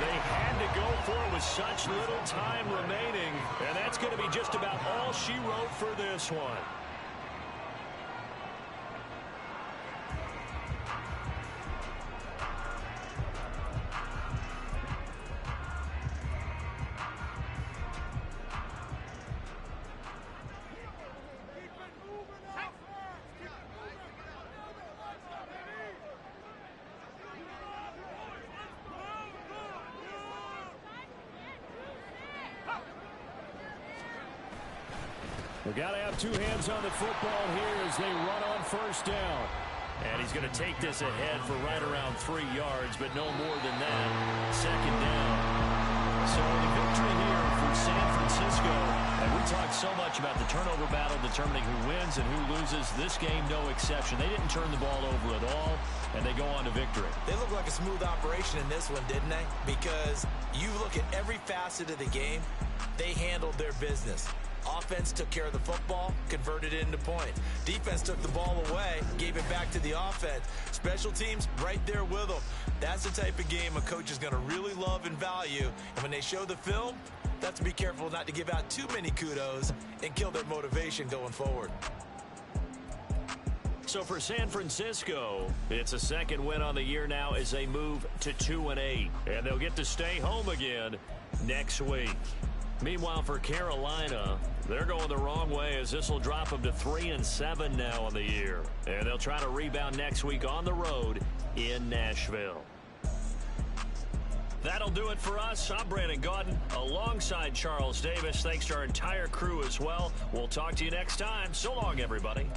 They had to go for it with such little time remaining. And that's going to be just about all she wrote for this one. We've got to have 2 hands on the football here as they run on 1st down. And he's going to take this ahead for right around 3 yards, but no more than that. 2nd down. So the victory here for San Francisco. And we talked so much about the turnover battle determining who wins and who loses. This game, no exception. They didn't turn the ball over at all, and they go on to victory. They look like a smooth operation in this one, didn't they? Because you look at every facet of the game, they handled their business. Offense took care of the football, converted it into points. Defense took the ball away, gave it back to the offense. Special teams right there with them. That's the type of game a coach is going to really love and value. And when they show the film, they have to be careful not to give out too many kudos and kill their motivation going forward. So for San Francisco, it's a 2nd win on the year now as they move to 2-8. And they'll get to stay home again next week. Meanwhile, for Carolina, they're going the wrong way as this will drop them to 3-7 now on the year. And they'll try to rebound next week on the road in Nashville. That'll do it for us. I'm Brandon Gaudin alongside Charles Davis. Thanks to our entire crew as well. We'll talk to you next time. So long, everybody.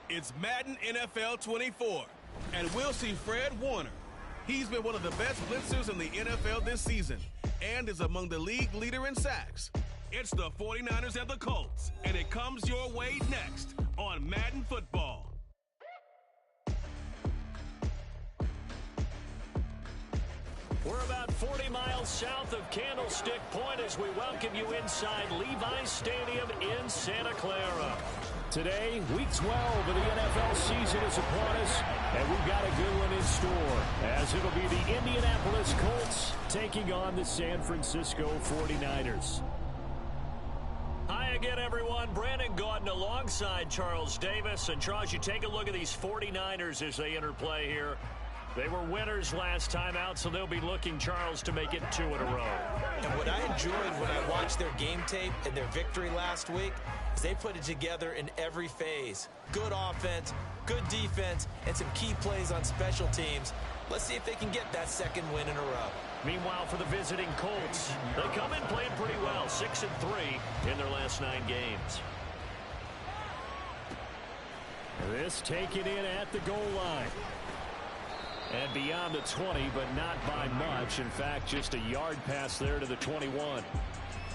It's Madden NFL 24, and we'll see Fred Warner. He's been one of the best blitzers in the NFL this season and is among the league leader in sacks. It's the 49ers and the Colts, and it comes your way next on Madden Football. We're about 40 miles south of Candlestick Point as we welcome you inside Levi's Stadium in Santa Clara. Today, Week 12 of the NFL season is upon us, and we've got a good one in store, as it'll be the Indianapolis Colts taking on the San Francisco 49ers. Hi again, everyone. Brandon Gaudin alongside Charles Davis. And Charles, you take a look at these 49ers as they interplay here. They were winners last time out, so they'll be looking, Charles, to make it 2 in a row. And what I enjoyed when I watched their game tape and their victory last week is they put it together in every phase. Good offense, good defense, and some key plays on special teams. Let's see if they can get that second win in a row. Meanwhile, for the visiting Colts, they come in playing pretty well, 6-3 in their last 9 games. This taken in at the goal line. And beyond the 20, but not by much. In fact, just a yard pass there to the 21.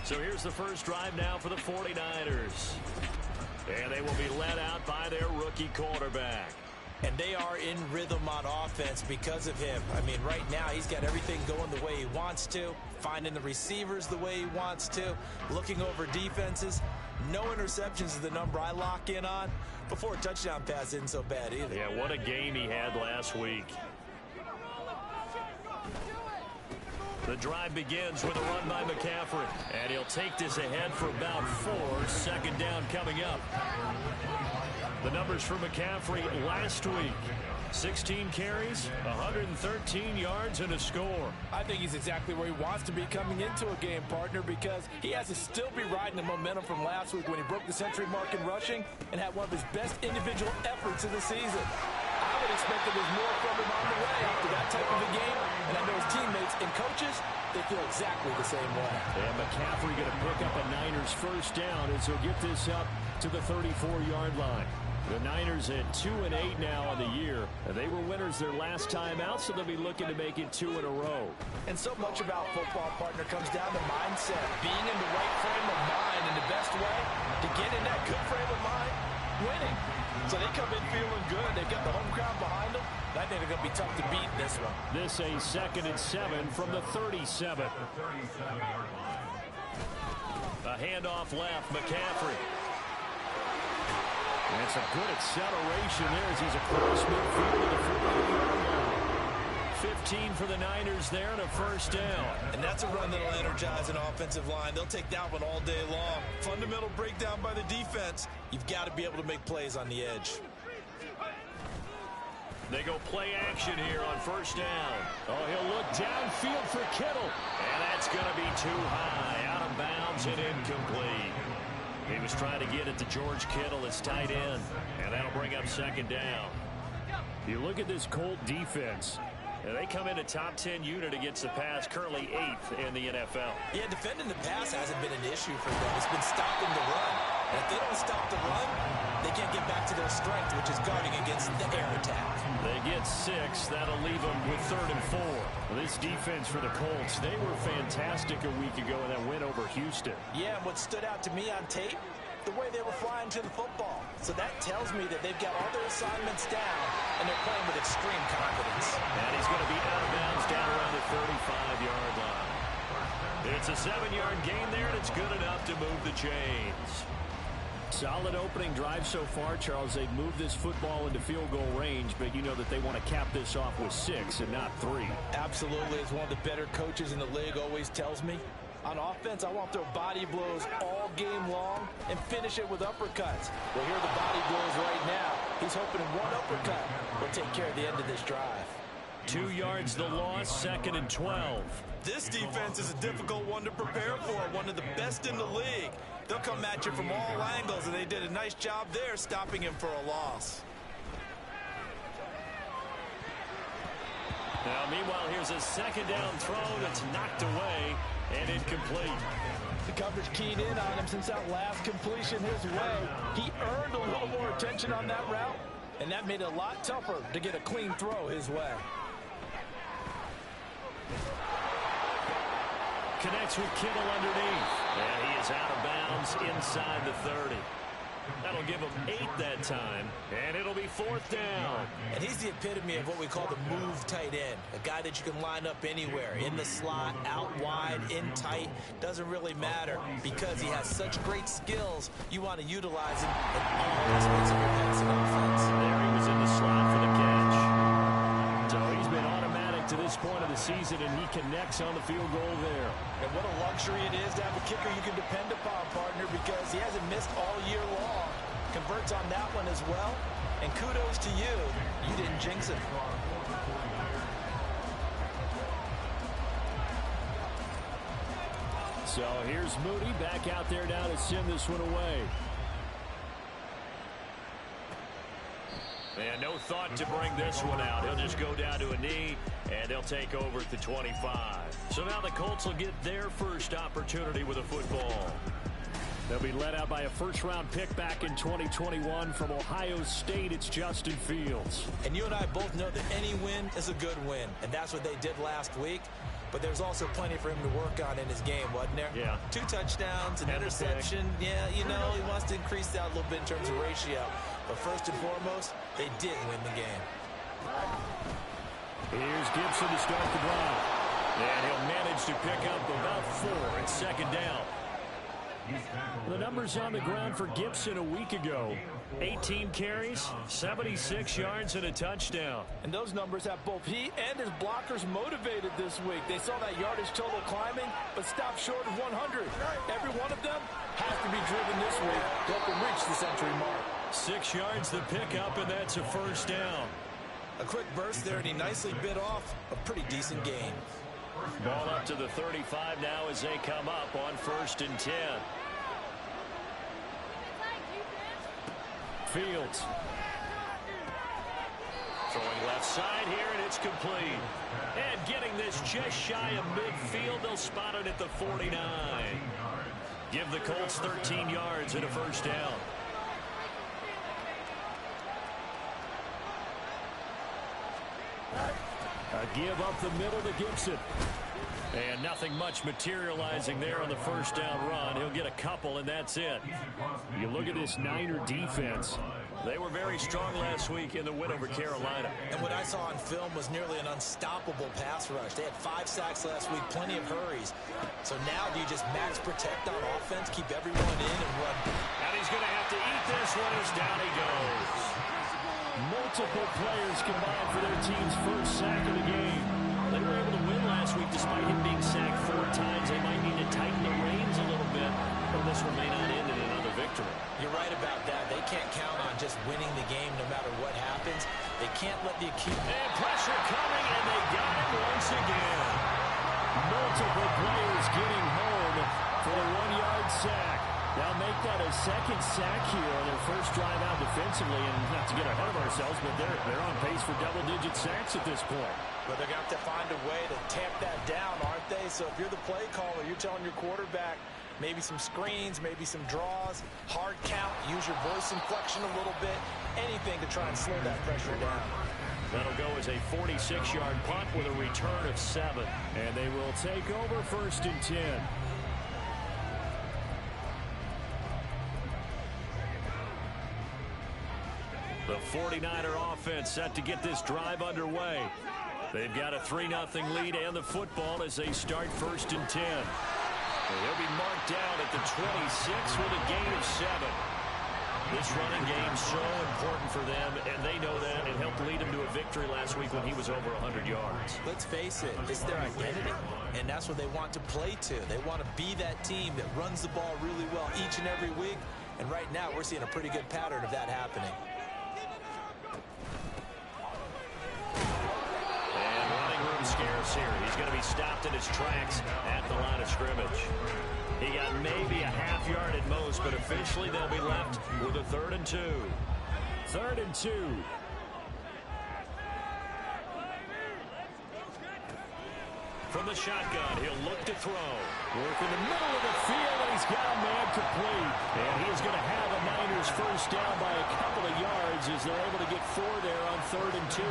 So here's the first drive now for the 49ers. And they will be led out by their rookie quarterback. And they are in rhythm on offense because of him. I mean, right now, he's got everything going the way he wants to, finding the receivers the way he wants to, looking over defenses. No interceptions is the number I lock in on. Before a touchdown pass isn't so bad either. Yeah, what a game he had last week. The drive begins with a run by McCaffrey. And he'll take this ahead for about 4. Second down coming up. The numbers for McCaffrey last week. 16 carries, 113 yards, and a score. I think he's exactly where he wants to be coming into a game, partner, because he has to still be riding the momentum from last week when he broke the century mark in rushing and had one of his best individual efforts of the season. I would expect that there's more from him on the way after that type of a game, and I know his teammates and coaches, they feel exactly the same way. And McCaffrey going to pick up a Niners first down as he'll get this up to the 34-yard line. The Niners at 2-8 now on the year. They were winners their last time out, so they'll be looking to make it 2 in a row. And so much about football, partner, comes down to mindset. Being in the right frame of mind, and the best way to get in that good frame of mind, winning. So they come in feeling good. They've got the home crowd behind them. I think they're going to be tough to beat in this one. This a 2nd and 7 from the 37. A handoff left, McCaffrey. And it's a good acceleration there as he's across midfield to the 40-yard line. 15 for the Niners there and a first down. And that's a run that'll energize an offensive line. They'll take that one all day long. Fundamental breakdown by the defense. You've got to be able to make plays on the edge. They go play action here on first down. Oh, he'll look downfield for Kittle. And that's going to be too high. Out of bounds and incomplete. He was trying to get it to George Kittle, his tight end, and that'll bring up second down. You look at this Colt defense, and they come in a top 10 unit against the pass, currently 8th in the NFL. Yeah, defending the pass hasn't been an issue for them. It's been stopping the run. And if they don't stop the run, they can't get back to their strength, which is guarding against the air attack. They get 6. That'll leave them with 3rd and 4. This defense for the Colts, they were fantastic a week ago in that win over Houston. Yeah, and what stood out to me on tape, the way they were flying to the football. So that tells me that they've got all their assignments down, and they're playing with extreme confidence. And he's going to be out of bounds down around the 35-yard line. It's a 7-yard gain there, and it's good enough to move the chains. Solid opening drive so far, Charles. They've moved this football into field goal range, but you know that they want to cap this off with 6 and not 3. Absolutely. As one of the better coaches in the league always tells me, on offense, I want to throw body blows all game long and finish it with uppercuts. Well, here are the body blows right now. He's hoping one uppercut will take care of the end of this drive. 2 yards the loss, 2nd and 12. This defense is a difficult one to prepare for, one of the best in the league. They'll come at you from all angles, and they did a nice job there stopping him for a loss. Now, meanwhile, here's a second down throw that's knocked away and incomplete. The coverage keyed in on him since that last completion his way. He earned a little more attention on that route, and that made it a lot tougher to get a clean throw his way. Connects with Kittle underneath. And he is out of bounds inside the 30. That'll give him 8 that time, and it'll be 4th down. And he's the epitome of what we call the move tight end, a guy that you can line up anywhere, in the slot, out wide, in tight, doesn't really matter because he has such great skills. You want to utilize him in all aspects of your passing offense. There he was in the slot for the catch. So he's been automatic to this point of the season, and he connects on the field goal there. And what a luxury it is to have a kicker you can depend upon, partner, because he hasn't missed all year long. Converts on that one as well. And kudos to you. You didn't jinx it. So here's Moody back out there now to send this one away. And no thought to bring this one out. He'll just go down to a knee, and they'll take over at the 25. So now the Colts will get their first opportunity with a football. They'll be led out by a first-round pick back in 2021 from Ohio State. It's Justin Fields. And you and I both know that any win is a good win, and that's what they did last week. But there's also plenty for him to work on in his game, wasn't there? Yeah. 2 touchdowns, an interception. Yeah, you know, he wants to increase that a little bit in terms of ratio. But first and foremost, they did win the game. Here's Gibson to start the drive. And he'll manage to pick up about 4 at second down. The numbers on the ground for Gibson a week ago. 18 carries, 76 yards, and a touchdown. And those numbers have both he and his blockers motivated this week. They saw that yardage total climbing, but stopped short of 100. Every one of them has to be driven this week to help them reach the century mark. 6 yards the pickup, and that's a first down. A quick burst there, and he nicely bit off a pretty decent gain. Ball up to the 35 now as they come up on 1st and 10. Fields. Throwing left side here, and it's complete. And getting this just shy of midfield, they'll spot it at the 49. Give the Colts 13 yards and a first down. A give up the middle to Gibson. And nothing much materializing there on the first down run. He'll get a couple, and that's it. You look at this Niner defense. They were very strong last week in the win over Carolina. And what I saw on film was nearly an unstoppable pass rush. They had 5 sacks last week, plenty of hurries. So now do you just max protect on offense, keep everyone in, and run? And he's going to have to eat this one as down he goes. Multiple players combined for their team's first sack of the game. They were able to win last week despite him being sacked 4 times. They might need to tighten the reins a little bit, or this one may not end in another victory. You're right about that. They can't count on just winning the game no matter what happens. They can't let the acute... And pressure coming, and they got him once again. Multiple players getting home for a 1-yard sack. They'll make that a second sack here on their first drive out defensively. And not to get ahead of ourselves, but they're on pace for double-digit sacks at this point. But they're going to have to find a way to tamp that down, aren't they? So if you're the play caller, you're telling your quarterback maybe some screens, maybe some draws, hard count, use your voice inflection a little bit, anything to try and slow that pressure down. That'll go as a 46-yard punt with a return of 7. And they will take over 1st and 10. The 49er offense set to get this drive underway. They've got a 3-0 lead and the football as they start 1st and 10. And he'll be marked down at the 26 with a gain of 7. This running game so important for them, and they know that. It helped lead them to a victory last week when he was over 100 yards. Let's face it, it's their identity, and that's what they want to play to. They want to be that team that runs the ball really well each and every week, and right now we're seeing a pretty good pattern of that happening. Scarce here. He's going to be stopped in his tracks at the line of scrimmage. He got maybe a half yard at most, but officially they'll be left with a 3rd and 2. 3rd and 2. From the shotgun, he'll look to throw. Work in the middle of the field, and he's got a man complete. And he's going to have a Niners first down by a couple of yards as they're able to get 4 there on 3rd and 2.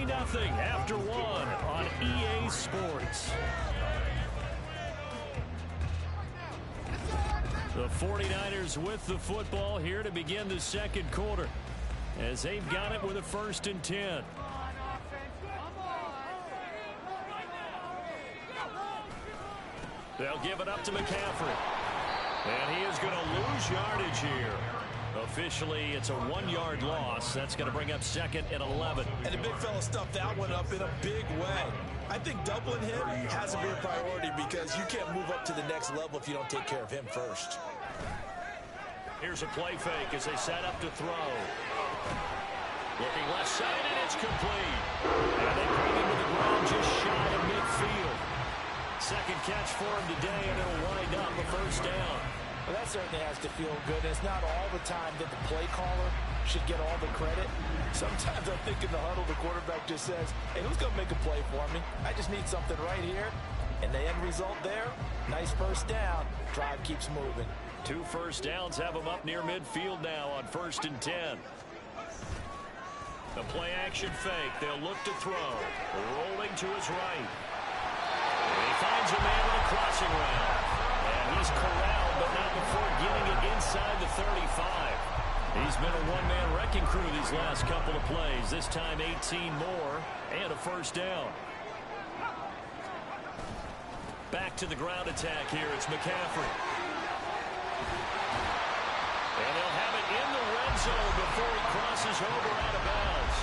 Nothing after 1 on EA Sports. The 49ers with the football here to begin the second quarter as they've got it with a 1st and 10. They'll give it up to McCaffrey. And he is going to lose yardage here. Officially, it's a 1-yard loss. That's going to bring up 2nd and 11. And the big fella stuffed that one up in a big way. I think doubling him has to be a priority because you can't move up to the next level if you don't take care of him first. Here's a play fake as they set up to throw. Looking left side, and it's complete. And they bring him to the ground just shy of midfield. Second catch for him today, and it'll wind up a 1st down. Well, that certainly has to feel good. It's not all the time that the play caller should get all the credit. Sometimes I think in the huddle, the quarterback just says, hey, who's going to make a play for me? I just need something right here. And the end result there, nice 1st down. Drive keeps moving. 2 first downs have him up near midfield now on 1st and 10. The play action fake. They'll look to throw. Rolling to his right. And he finds a man with a crossing route. And he's corralled, but not before getting it inside the 35. He's been a one-man wrecking crew these last couple of plays. This time 18 more and a 1st down. Back to the ground attack here. It's McCaffrey. And they'll have it in the red zone before he crosses over out of bounds.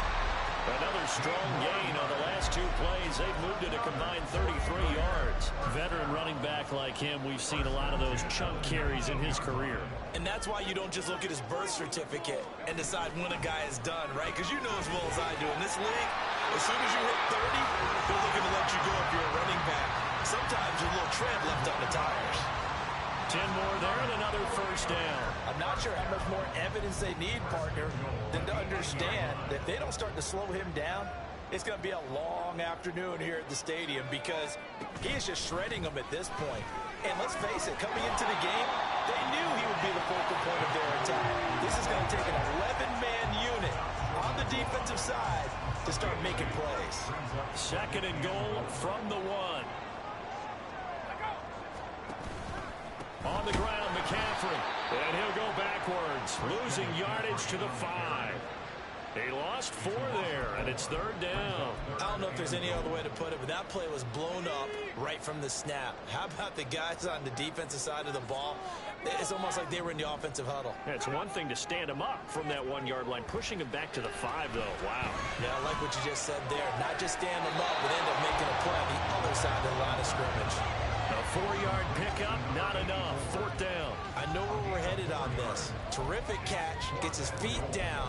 Another strong gain on the last 2 plays. They've moved it a combined 33 yards. Veteran running back like him, we've seen a lot of those chunk carries in his career. And that's why you don't just look at his birth certificate and decide when a guy is done, right? Because you know as well as I do, in this league, as soon as you hit 30, they're looking to let you go if you're a running back. Sometimes there's a little tread left on the tires. 10 more there and another 1st down. I'm not sure how much more evidence they need, partner, than to understand that if they don't start to slow him down, it's going to be a long afternoon here at the stadium because he is just shredding them at this point. And let's face it, coming into the game, they knew he would be the focal point of their attack. This is going to take an 11-man unit on the defensive side to start making plays. 2nd and goal from the 1. On the ground, McCaffrey. And he'll go backwards, losing yardage to the 5. He lost 4 there, and it's 3rd down. I don't know if there's any other way to put it, but that play was blown up right from the snap. How about the guys on the defensive side of the ball? It's almost like they were in the offensive huddle. Yeah, it's one thing to stand him up from that 1-yard line. Pushing him back to the 5, though. Wow. Yeah, I like what you just said there. Not just stand him up, but end up making a play on the other side of the line of scrimmage. A 4-yard pickup, not enough. 4th down. I know where we're headed on this. Terrific catch, gets his feet down,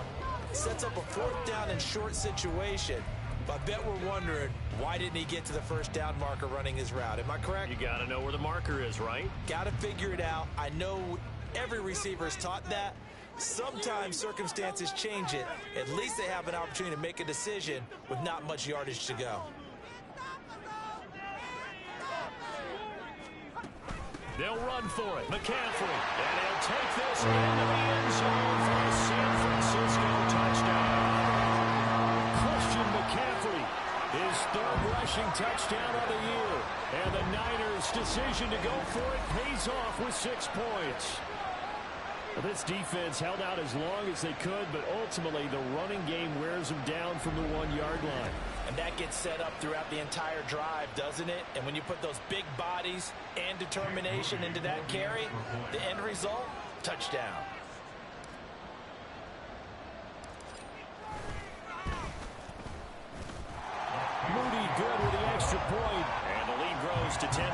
sets up a 4th down and short situation. But I bet we're wondering, why didn't he get to the 1st down marker running his route? Am I correct? You got to know where the marker is, right? Got to figure it out. I know every receiver is taught that. Sometimes circumstances change it. At least they have an opportunity to make a decision with not much yardage to go. They'll run for it. McCaffrey. And he'll take this into the end zone for a San Francisco touchdown. Christian McCaffrey, his 3rd rushing touchdown of the year. And the Niners' decision to go for it pays off with 6 points. This defense held out as long as they could, but ultimately the running game wears them down from the 1-yard line. And that gets set up throughout the entire drive, doesn't it? And when you put those big bodies and determination into that carry, the end result, touchdown. Moody good with the extra point, and the lead grows to 10-0.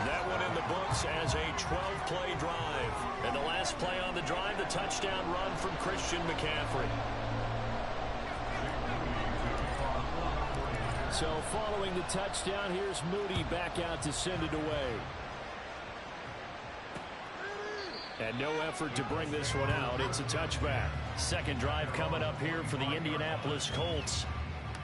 That one in the books as a 12-play drive. And the last play on the drive, the touchdown run from Christian McCaffrey. So following the touchdown, here's Moody back out to send it away. And no effort to bring this one out. It's a touchback. Second drive coming up here for the Indianapolis Colts.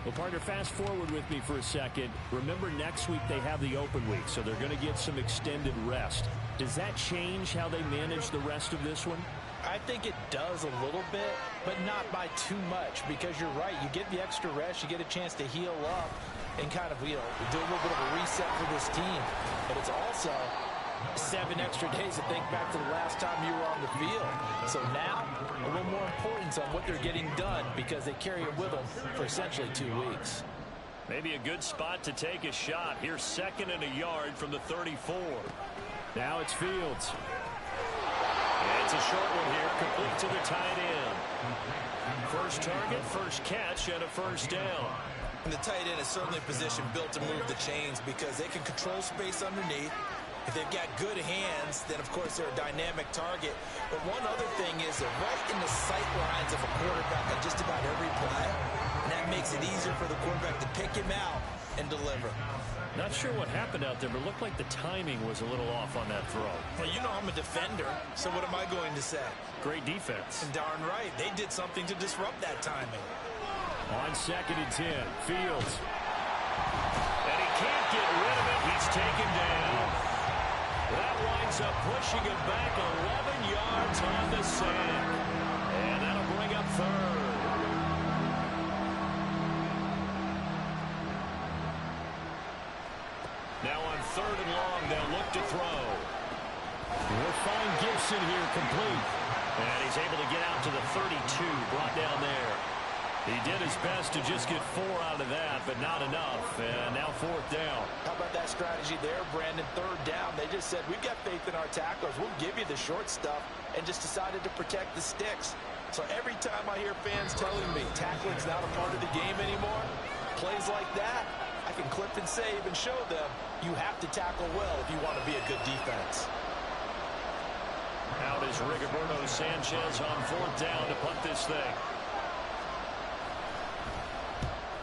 Well, partner, fast forward with me for a second. Remember, next week they have the open week, so they're going to get some extended rest. Does that change how they manage the rest of this one? I think it does a little bit, but not by too much, because you're right. You get the extra rest, you get a chance to heal up and kind of, do a little bit of a reset for this team. But it's also 7 extra days to think back to the last time you were on the field. So now, a little more importance on what they're getting done, because they carry it with them for essentially 2 weeks. Maybe a good spot to take a shot. Here's 2nd and a yard from the 34. Now it's Fields. And it's a short one here, complete to the tight end. First target, first catch, and a first down. And the tight end is certainly a position built to move the chains because they can control space underneath. If they've got good hands, then, of course, they're a dynamic target. But one other thing is they're right in the sight lines of a quarterback on just about every play. And that makes it easier for the quarterback to pick him out and deliver. Not sure what happened out there, but it looked like the timing was a little off on that throw. Well, I'm a defender, so what am I going to say? Great defense. And darn right, they did something to disrupt that timing. On 2nd and 10, Fields. And he can't get rid of it. He's taken down. That winds up pushing him back 11 yards on the sack. And that'll bring up 3rd. Now on 3rd and long, they'll look to throw. We'll find Gibson here complete. And he's able to get out to the 32, brought down there. He did his best to just get 4 out of that, but not enough. And now 4th down. How about that strategy there, Brandon? 3rd down. They just said, we've got faith in our tacklers. We'll give you the short stuff, and just decided to protect the sticks. So every time I hear fans telling me tackling's not a part of the game anymore, plays like that, I can clip and save and show them you have to tackle well if you want to be a good defense. Out is Rigoberto Sanchez on 4th down to punt this thing.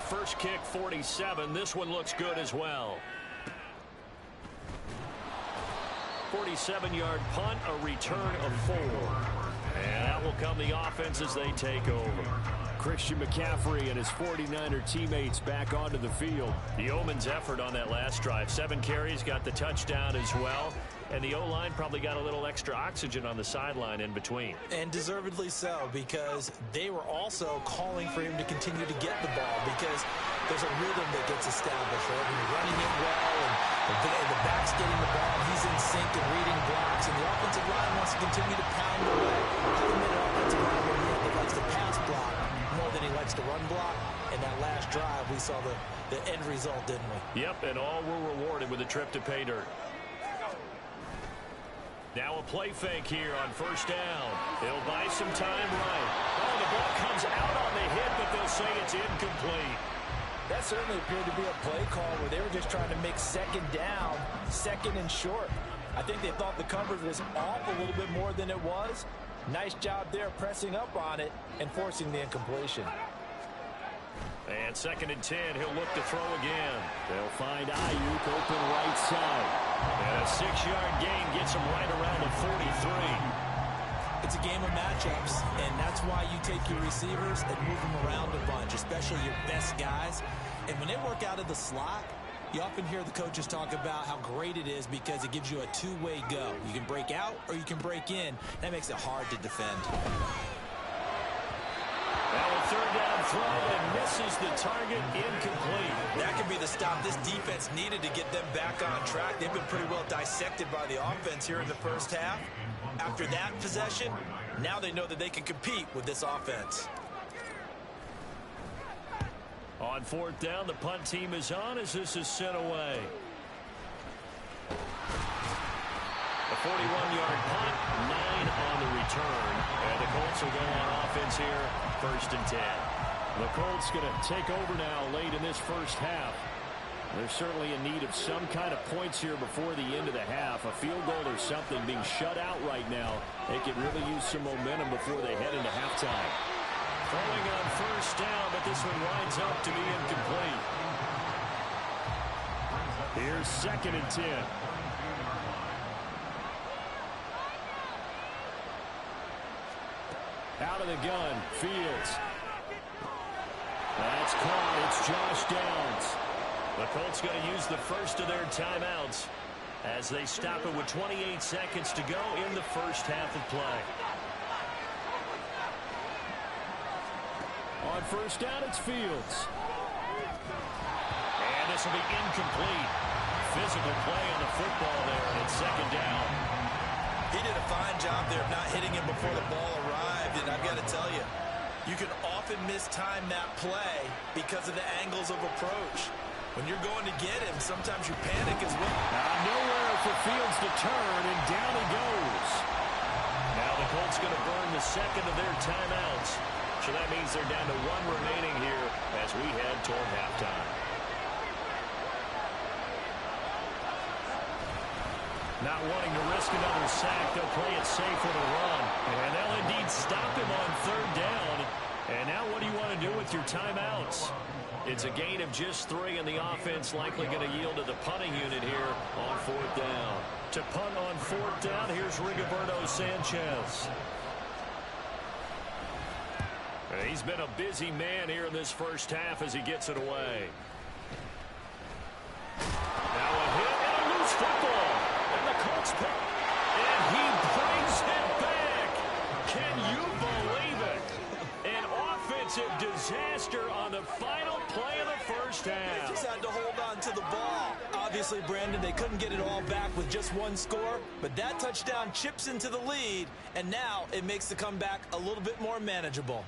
First kick, 47. This one looks good as well. 47-yard punt, a return of 4. And out will come the offense as they take over. Christian McCaffrey and his 49er teammates back onto the field. The Yeoman's effort on that last drive. 7 carries, got the touchdown as well. And the O-line probably got a little extra oxygen on the sideline in between. And deservedly so, because they were also calling for him to continue to get the ball, because there's a rhythm that gets established, right? When you're running it well, and the back's getting the ball, and he's in sync and reading blocks, and the offensive line wants to continue to pound away. I've been an offensive line that likes to pass block more than he likes to run block. And that last drive, we saw the end result, didn't we? Yep, and all were rewarded with a trip to pay dirt. Now a play fake here on 1st down. They'll buy some time right. Oh, the ball comes out on the hit, but they'll say it's incomplete. That certainly appeared to be a play call where they were just trying to make 2nd down, 2nd and short. I think they thought the coverage was off a little bit more than it was. Nice job there pressing up on it and forcing the incompletion. And 2nd and 10, he'll look to throw again. They'll find Ayuk open right side. And a 6-yard gain gets him right around the 43. It's a game of matchups, and that's why you take your receivers and move them around a bunch, especially your best guys. And when they work out of the slot, you often hear the coaches talk about how great it is because it gives you a 2-way go. You can break out or you can break in. That makes it hard to defend. Now a 3rd down throw and misses the target, incomplete. That could be the stop this defense needed to get them back on track. They've been pretty well dissected by the offense here in the first half. After that possession, now they know that they can compete with this offense. On 4th down, the punt team is on as this is sent away. A 41-yard punt, 9 on the return. And the Colts will go on offense here, 1st and 10. The Colts going to take over now late in this first half. They're certainly in need of some kind of points here before the end of the half. A field goal or something, being shut out right now. They could really use some momentum before they head into halftime. Throwing on 1st down, but this one winds up to be incomplete. Here's 2nd and 10. Out of the gun, Fields. That's caught. It's Josh Downs. The Colts going to use the first of their timeouts as they stop it with 28 seconds to go in the first half of play. On first down, it's Fields. And this will be incomplete. Physical play on the football there, and it's 2nd down. He did a fine job there of not hitting him before the ball arrived, and I've got to tell you, you can often mistime that play because of the angles of approach. When you're going to get him, sometimes you panic as well. Nowhere for Fields to turn, and down he goes. Now the Colts going to burn the second of their timeouts. So that means they're down to 1 remaining here as we head toward halftime. Not wanting to risk another sack, they'll play it safe with a run. And they'll indeed stop him on 3rd down. And now what do you want to do with your timeouts? It's a gain of just 3, and the offense likely going to yield to the punting unit here on 4th down. To punt on 4th down, here's Rigoberto Sanchez. He's been a busy man here in this first half as he gets it away. Now a hit and a loose football. And the Colts pick. And he brings it back. Can you believe it? An offensive disaster on the final play of the first half. They just had to hold on to the ball. Obviously, Brandon, they couldn't get it all back with just 1 score, but that touchdown chips into the lead, and now it makes the comeback a little bit more manageable.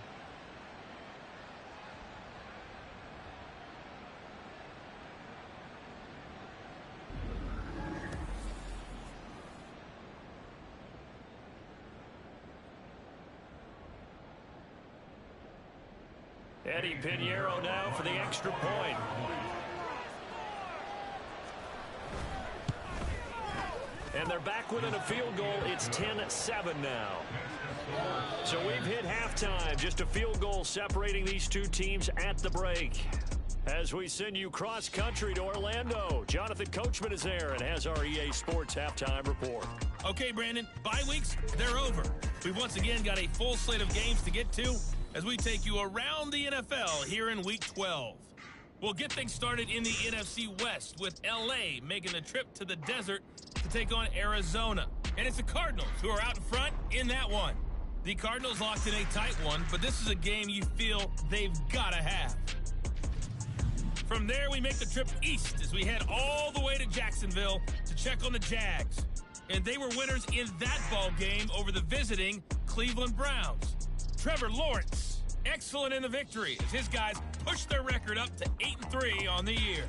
Eddie Pinheiro now for the extra point. And they're back within a field goal. It's 10-7 now. So we've hit halftime. Just a field goal separating these two teams at the break. As we send you cross-country to Orlando, Jonathan Coachman is there and has our EA Sports halftime report. Okay, Brandon, bye weeks, they're over. We've once again got a full slate of games to get to as we take you around the NFL here in Week 12. We'll get things started in the NFC West with L.A. making the trip to the desert to take on Arizona. And it's the Cardinals who are out in front in that one. The Cardinals locked in a tight one, but this is a game you feel they've got to have. From there, we make the trip east as we head all the way to Jacksonville to check on the Jags. And they were winners in that ball game over the visiting Cleveland Browns. Trevor Lawrence, excellent in the victory as his guys push their record up to 8-3 on the year.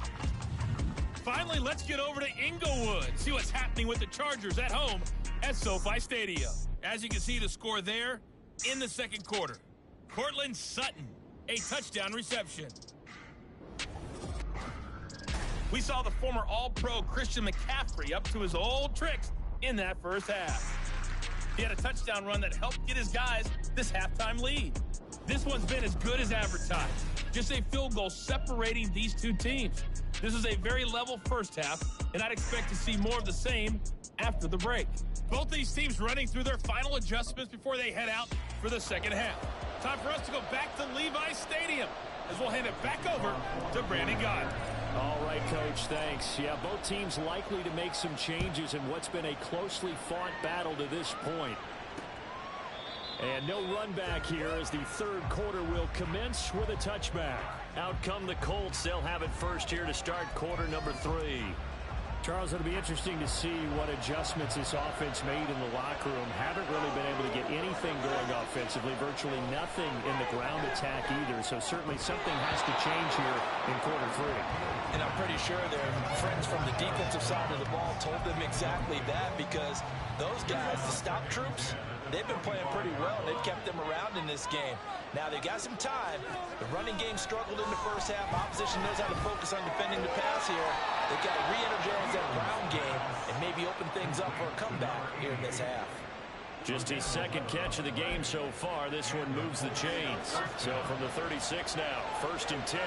Finally, let's get over to Inglewood, see what's happening with the Chargers at home at SoFi Stadium. As you can see the score there in the second quarter. Cortland Sutton, a touchdown reception. We saw the former All-Pro Christian McCaffrey up to his old tricks in that first half. He had a touchdown run that helped get his guys this halftime lead. This one's been as good as advertised. Just a field goal separating these two teams. This is a very level first half, and I'd expect to see more of the same after the break. Both these teams running through their final adjustments before they head out for the second half. Time for us to go back to Levi Stadium as we'll hand it back over to Brandon Gott. All right, Coach, thanks. Yeah, both teams likely to make some changes in what's been a closely fought battle to this point. And no run back here as the third quarter will commence with a touchback. Out come the Colts. They'll have it first here to start quarter number 3. Charles, it'll be interesting to see what adjustments this offense made in the locker room. Haven't really been able to get anything going offensively, virtually nothing in the ground attack either. So certainly something has to change here in quarter 3. And I'm pretty sure their friends from the defensive side of the ball told them exactly that, because those guys, the stop troops, they've been playing pretty well. They've kept them around in this game. Now they've got some time. The running game struggled in the first half. Opposition knows how to focus on defending the pass here. They've got to re-energize that ground game and maybe open things up for a comeback here in this half. Just his second catch of the game so far. This one moves the chains. So from the 36 now, 1st and 10.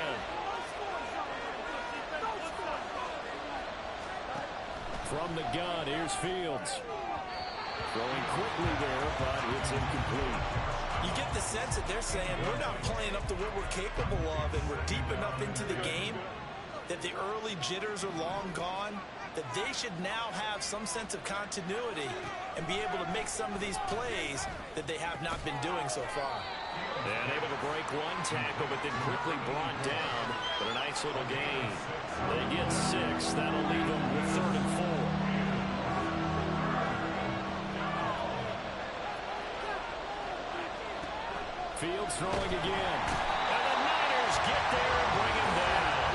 From the gun, here's Fields. Throwing quickly there, but it's incomplete. You get the sense that they're saying we're not playing up to what we're capable of, and we're deep enough into the game that the early jitters are long gone, that they should now have some sense of continuity and be able to make some of these plays that they have not been doing so far. And able to break one tackle, but then quickly brought down. But a nice little gain. They get 6. That'll leave them with 3rd and 4. Fields throwing again. And the Niners get there and bring him down.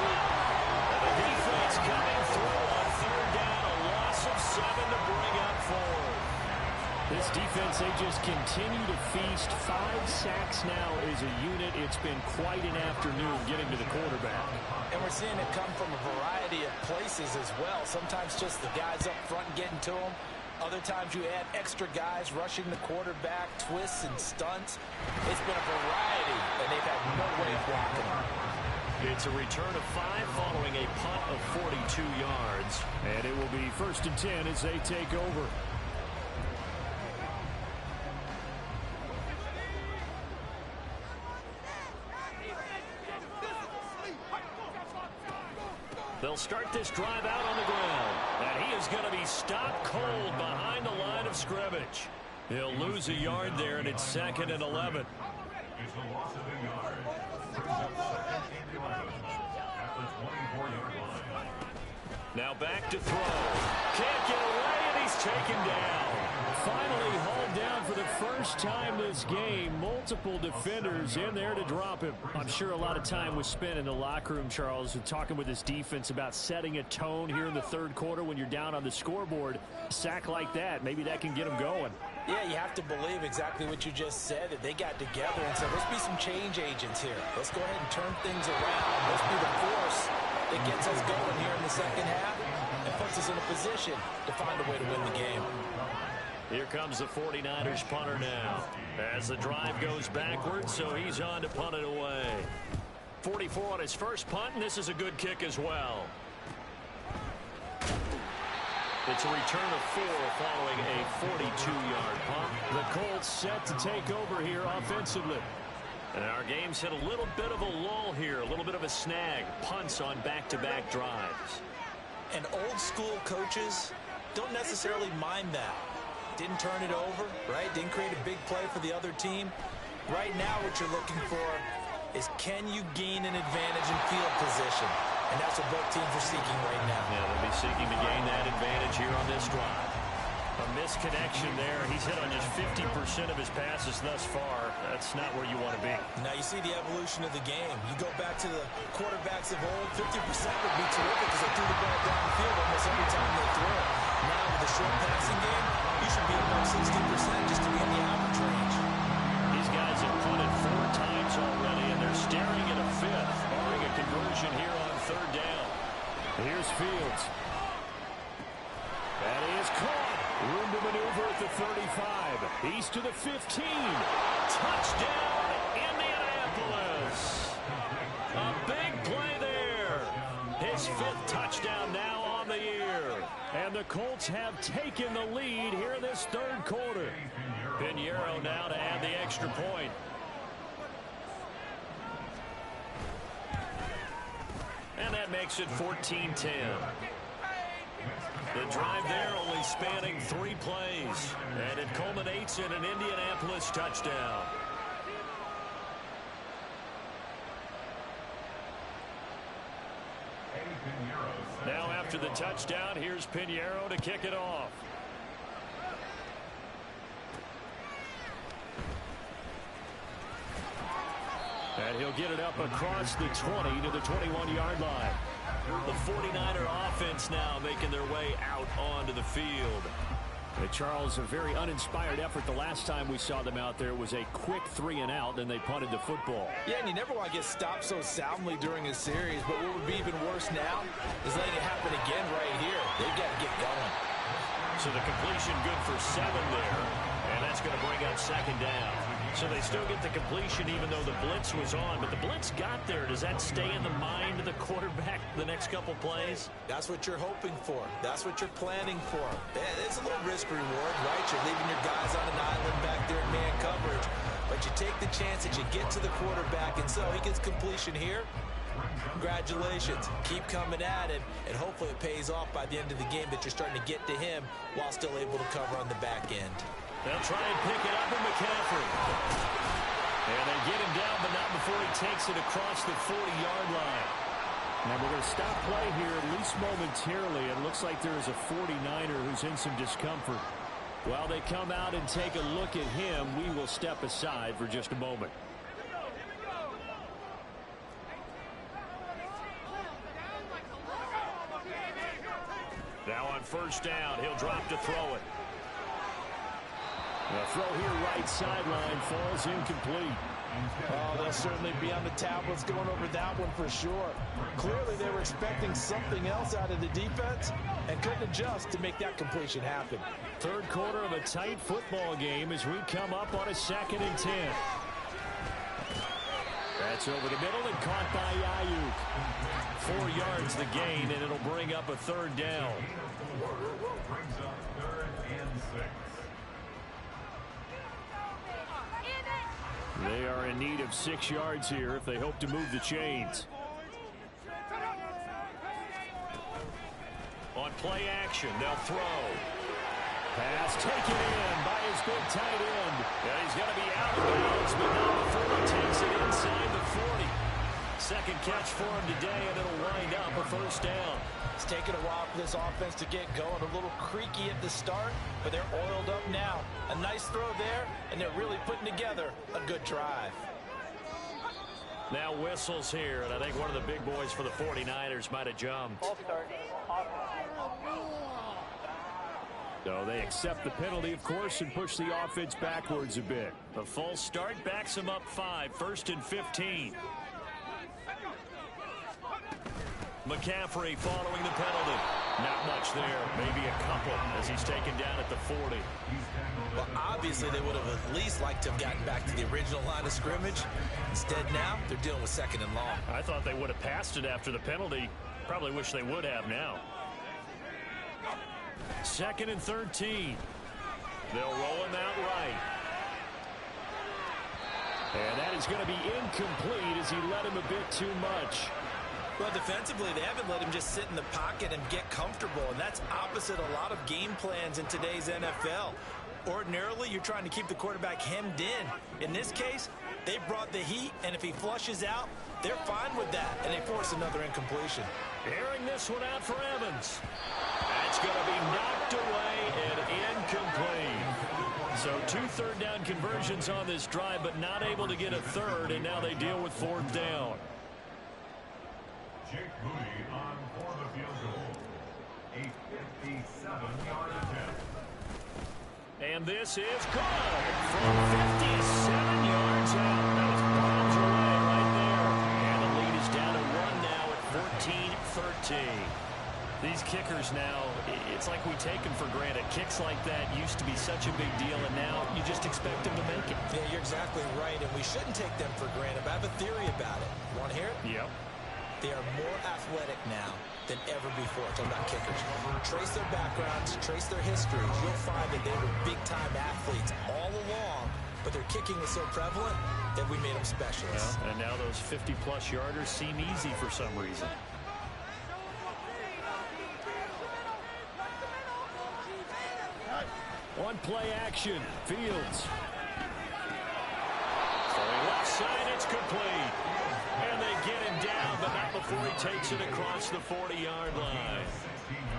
And the defense coming through on 3rd down. A loss of 7 to bring up 4. This defense, they just continue to feast. 5 sacks now as a unit. It's been quite an afternoon getting to the quarterback. And we're seeing it come from a variety of places as well. Sometimes just the guys up front getting to them. Other times you add extra guys rushing the quarterback, twists and stunts. It's been a variety, and they've had no way of blocking them. It's a return of 5 following a punt of 42 yards. And it will be 1st and 10 as they take over. They'll start this drive out on the ground. And he is going to be stopped cold behind the line of scrimmage. He'll lose a yard there, and it's 2nd and 11. It's a loss of a yard. At the 24-yard line. Now back to throw. Can't get away, and he's taken down. Finally hauled down for the first time this game. Multiple defenders in there to drop him. I'm sure a lot of time was spent in the locker room, Charles, talking with his defense about setting a tone here in the 3rd quarter when you're down on the scoreboard. A sack like that, maybe that can get them going. Yeah, you have to believe exactly what you just said, that they got together and said, let's be some change agents here. Let's go ahead and turn things around. Let's be the force that gets us going here in the 2nd half and puts us in a position to find a way to win the game. Here comes the 49ers punter now. As the drive goes backwards, so he's on to punt it away. 44 on his first punt, and this is a good kick as well. It's a return of 4 following a 42-yard punt. The Colts set to take over here offensively. And our game's hit a little bit of a lull here, a little bit of a snag. Punts on back-to-back drives. And old-school coaches don't necessarily mind that. Didn't turn it over, right? Didn't create a big play for the other team. Right now what you're looking for is, can you gain an advantage in field position? And that's what both teams are seeking right now. Yeah, they'll be seeking to gain that advantage here on this drive. A misconnection there. He's hit on just 50% of his passes thus far. That's not where you want to be. Now you see the evolution of the game. You go back to the quarterbacks of old, 50% would be terrific because they threw the ball downfield almost every time they throw it. Now with the short passing game, you should be about 60% just to be in the average range. These guys have punted 4 times already, and they're staring at a 5th, barring a conversion here on 3rd down. Here's Fields. That is caught. Room to maneuver at the 35. He's to the 15. Touchdown, Indianapolis. A big play there. His 5th touchdown now on the year. And the Colts have taken the lead here in this 3rd quarter. Pinheiro now to add the extra point. And that makes it 14-10. The drive there only spanning 3 plays. And it culminates in an Indianapolis touchdown. Now after the touchdown, here's Pinheiro to kick it off. And he'll get it up across the 20 to the 21-yard line. The 49er offense now making their way out onto the field. Charles, a very uninspired effort. The last time we saw them out there was a quick 3-and-out, then they punted the football. Yeah, and you never want to get stopped so soundly during a series, but what would be even worse now is letting it happen again right here. They've got to get going. So the completion good for 7 there, and that's going to bring up 2nd down. So they still get the completion even though the blitz was on. But the blitz got there. Does that stay in the mind of the quarterback the next couple plays? That's what you're hoping for. That's what you're planning for. It's a little risk-reward, right? You're leaving your guys on an island back there in man coverage. But you take the chance that you get to the quarterback, and so he gets completion here. Congratulations. Keep coming at it, and hopefully it pays off by the end of the game that you're starting to get to him while still able to cover on the back end. They'll try and pick it up with McCaffrey. And they get him down, but not before he takes it across the 40-yard line. Now we're going to stop play here, at least momentarily. It looks like there is a 49er who's in some discomfort. While they come out and take a look at him, we will step aside for just a moment. Now on first down, he'll drop to throw it. The throw here right sideline falls incomplete. Oh, they'll certainly be on the tablets going over that one for sure. Clearly they were expecting something else out of the defense and couldn't adjust to make that completion happen. Third quarter of a tight football game as we come up on a 2nd and 10. That's over the middle and caught by Ayuk. 4 yards the gain, and it'll bring up a 3rd down. Brings up 3rd and 6. They are in need of 6 yards here if they hope to move the chains. On play action, they'll throw. Pass taken in by his big tight end. And he's going to be out of bounds, but not before he takes it inside the 40. Second catch for him today, and it'll wind up a 1st down. It's taken a while for this offense to get going. A little creaky at the start, but they're oiled up now. A nice throw there, and they're really putting together a good drive. Now whistles here, and I think one of the big boys for the 49ers might have jumped. So they accept the penalty, of course, and push the offense backwards a bit. The false start backs them up 5, 1st and 15. McCaffrey following the penalty. Not much there, maybe a couple as he's taken down at the 40. Well, obviously they would have at least liked to have gotten back to the original line of scrimmage. Instead now, they're dealing with 2nd and long. I thought they would have passed it after the penalty. Probably wish they would have now. 2nd and 13. They'll roll him out right. And that is going to be incomplete as he led him a bit too much. Well, defensively, they haven't let him just sit in the pocket and get comfortable, and that's opposite a lot of game plans in today's NFL. Ordinarily, you're trying to keep the quarterback hemmed in. In this case, they brought the heat, and if he flushes out, they're fine with that, and they force another incompletion. Airing this one out for Evans. That's going to be knocked away and incomplete. So 2 3rd down conversions on this drive, but not able to get a 3rd, and now they deal with 4th down. Jake Moody on for the field goal. A 57-yard attempt. And this is good. From 57 yards out. That was bombs away right there. And the lead is down to 1 now at 14-13. These kickers now, it's like we take them for granted. Kicks like that used to be such a big deal, and now you just expect them to make it. Yeah, you're exactly right, and we shouldn't take them for granted, but I have a theory about it. You want to hear it? Yep. They are more athletic now than ever before. Talking about kickers. Trace their backgrounds, trace their histories. You'll find that they were big-time athletes all along, but their kicking was so prevalent that we made them specialists. Well, and now those 50-plus yarders seem easy for some reason. On play action, Fields. Throwing left side, it's complete. And they get him down, but not before he takes it across the 40-yard line.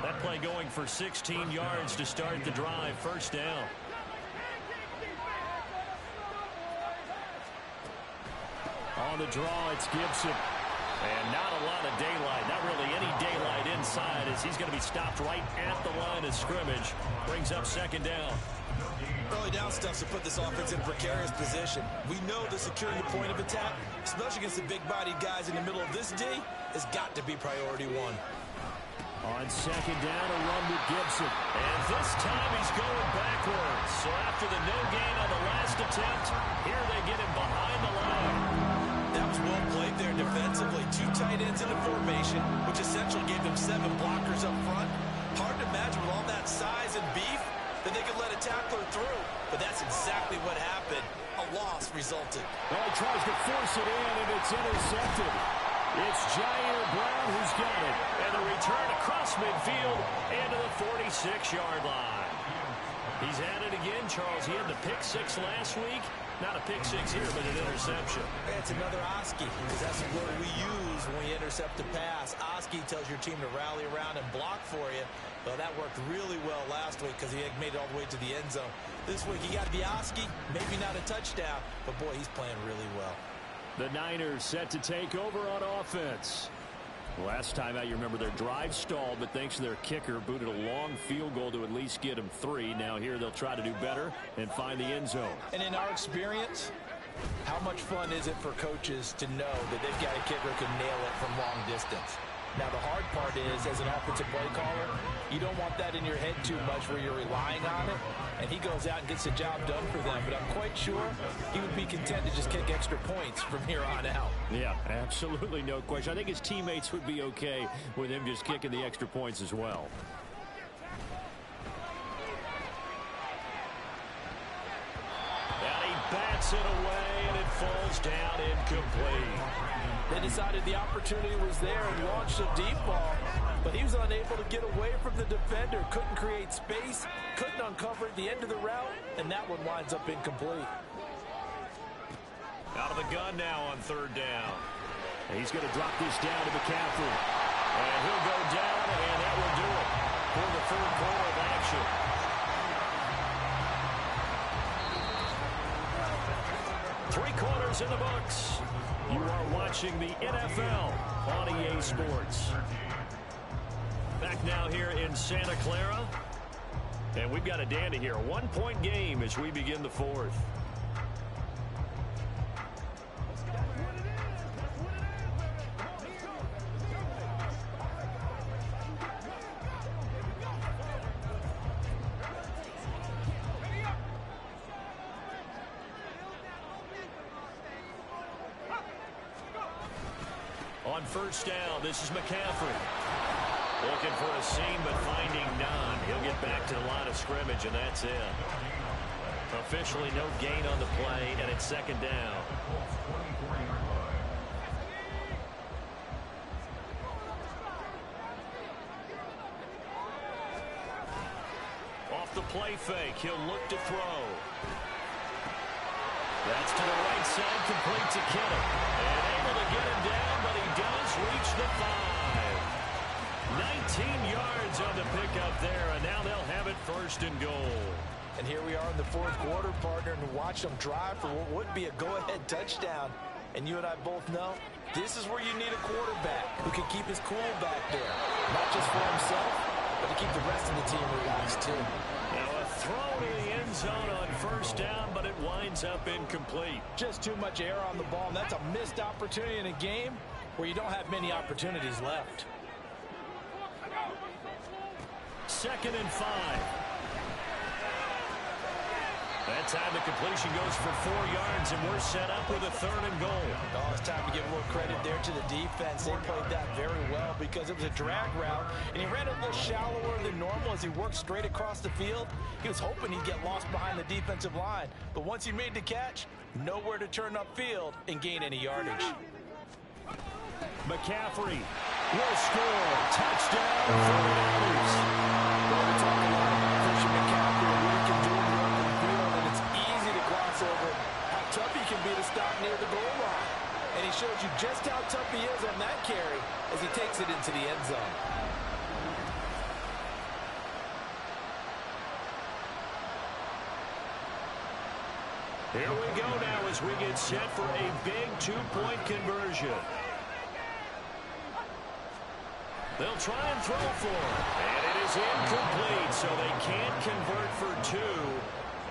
That play going for 16 yards to start the drive. 1st down. On the draw, it's Gibson. And not a lot of daylight, not really any daylight inside as he's going to be stopped right at the line of scrimmage. Brings up 2nd down. Early down stuff to put this offense in a precarious position. We know that securing the point of attack, especially against the big-bodied guys in the middle of this D, has got to be priority 1. On second down, a run with Gibson. And this time he's going backwards. So after the no gain on the last attempt, here they get him behind the line. That was well played there defensively. 2 tight ends in the formation, which essentially gave them 7 blockers up front. Hard to imagine with all that size and beef that they could let a tackler through. But that's exactly what happened. A loss resulted. Well, he tries to force it in, and it's intercepted. It's Jair Brown who's got it. And the return across midfield and to the 46-yard line. He's at it again, Charles. He had the pick 6 last week. Not a pick 6 here, but an interception. It's another Oski, because that's the word we use when we intercept a pass. Oski tells your team to rally around and block for you. Well, that worked really well last week because he had made it all the way to the end zone. This week he got the Oski, maybe not a touchdown, but boy, he's playing really well. The Niners set to take over on offense. Last time out, you remember their drive stalled, but thanks to their kicker, booted a long field goal to at least get them 3. Now here they'll try to do better and find the end zone. And in our experience, how much fun is it for coaches to know that they've got a kicker who can nail it from long distance? Now, the hard part is, as an offensive play caller, you don't want that in your head too much where you're relying on it, and he goes out and gets the job done for them. But I'm quite sure he would be content to just kick extra points from here on out. Yeah, absolutely no question. I think his teammates would be okay with him just kicking the extra points as well. And he bats it away, and it falls down incomplete. They decided the opportunity was there and launched a deep ball, but he was unable to get away from the defender, couldn't create space, couldn't uncover the end of the route, and that one winds up incomplete. Out of the gun now on 3rd down. He's going to drop this down to McCaffrey. And he'll go down, and that will do it for the 3rd quarter of action. Three quarters in the books. You are watching the NFL on EA Sports. Back now here in Santa Clara. And we've got a dandy here. A 1-point game as we begin the 4th. On 1st down, this is McCaffrey. Looking for a seam, but finding none. He'll get back to the line of scrimmage, and that's it. Officially no gain on the play, and it's 2nd down. Off the play fake, he'll look to throw. That's to the right side, complete to Kittle. And able to get him down, but he does reach the 5. 19 yards on the pickup there, and now they'll have it 1st and goal. And here we are in the 4th quarter, partner, and watch them drive for what would be a go-ahead touchdown. And you and I both know this is where you need a quarterback who can keep his cool back there. Not just for himself, but to keep the rest of the team relaxed, too. Now a throw to the end zone on 1st down, but it winds up incomplete. Just too much air on the ball, and that's a missed opportunity in a game where you don't have many opportunities left. 2nd and 5. That time the completion goes for 4 yards, and we're set up with a 3rd and goal. Oh, it's time to give a little credit there to the defense. They played that very well because it was a drag route, and he ran it a little shallower than normal as he worked straight across the field. He was hoping he'd get lost behind the defensive line, but once he made the catch, nowhere to turn upfield and gain any yardage. McCaffrey will score. Touchdown, 49ers. Well, we're talking about Christian McCaffrey and what he can do in the open field, and it's easy to gloss over how tough he can be to stop near the goal line. And he shows you just how tough he is on that carry as he takes it into the end zone. Here we go now as we get set for a big 2-point conversion. They'll try and throw for it. And it is incomplete, so they can't convert for 2.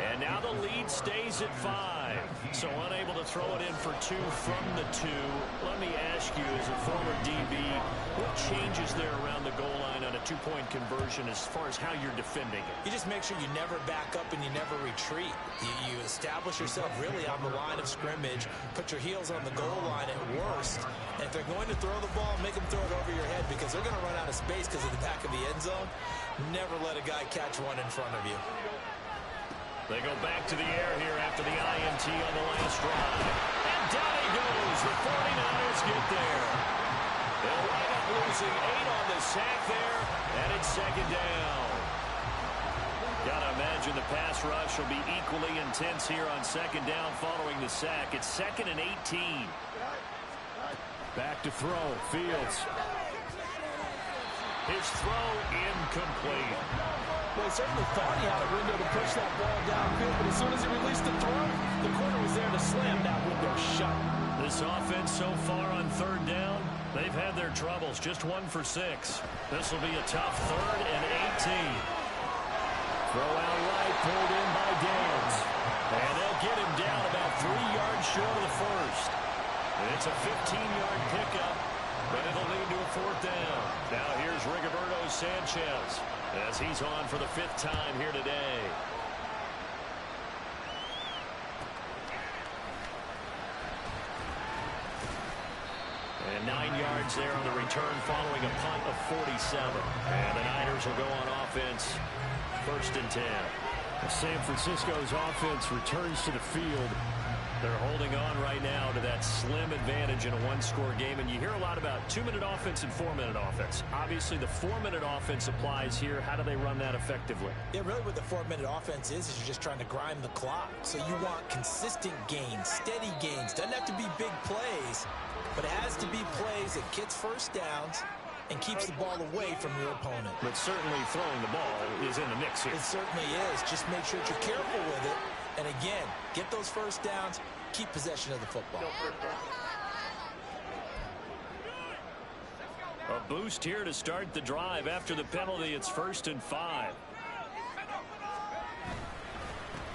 And now the lead stays at 5. So unable to throw it in for 2 from the 2. Let me ask you, as a former DB, what changes there around the goal line on a two-point conversion as far as how you're defending it? You just make sure you never back up and you never retreat. You establish yourself really on the line of scrimmage, put your heels on the goal line at worst, and if they're going to throw the ball, make them throw it over your head because they're going to run out of space because of the back of the end zone. Never let a guy catch one in front of you. They go back to the air here after the INT on the last drive. And down he goes. The 49ers get there. They'll wind up losing 8 on the sack there, and it's second down. Gotta imagine the pass rush will be equally intense here on second down following the sack. It's 2nd and 18. Back to throw. Fields. His throw incomplete. Well, he certainly thought he had a window to push that ball downfield, but as soon as he released the throw, the corner was there to slam that window shut. This offense so far on third down, they've had their troubles. Just 1 for 6. This will be a tough 3rd and 18. Throw out right, pulled in by Dance. And they'll get him down about 3 yards short of the first. It's a 15-yard pickup, but it'll lead to a 4th down. Now here's Rigoberto Sanchez as he's on for the 5th time here today. And 9 yards there on the return following a punt of 47. And the Niners will go on offense, 1st and 10. San Francisco's offense returns to the field. They're holding on right now to that slim advantage in a one-score game. And you hear a lot about 2-minute offense and 4-minute offense. Obviously, the 4-minute offense applies here. How do they run that effectively? Yeah, really what the 4-minute offense is you're just trying to grind the clock. So you want consistent gains, steady gains. Doesn't have to be big plays, but it has to be plays that gets first downs and keeps the ball away from your opponent. But certainly throwing the ball is in the mix here. It certainly is. Just make sure that you're careful with it. And again, get those first downs, keep possession of the football. A boost here to start the drive. After the penalty, it's 1st and 5.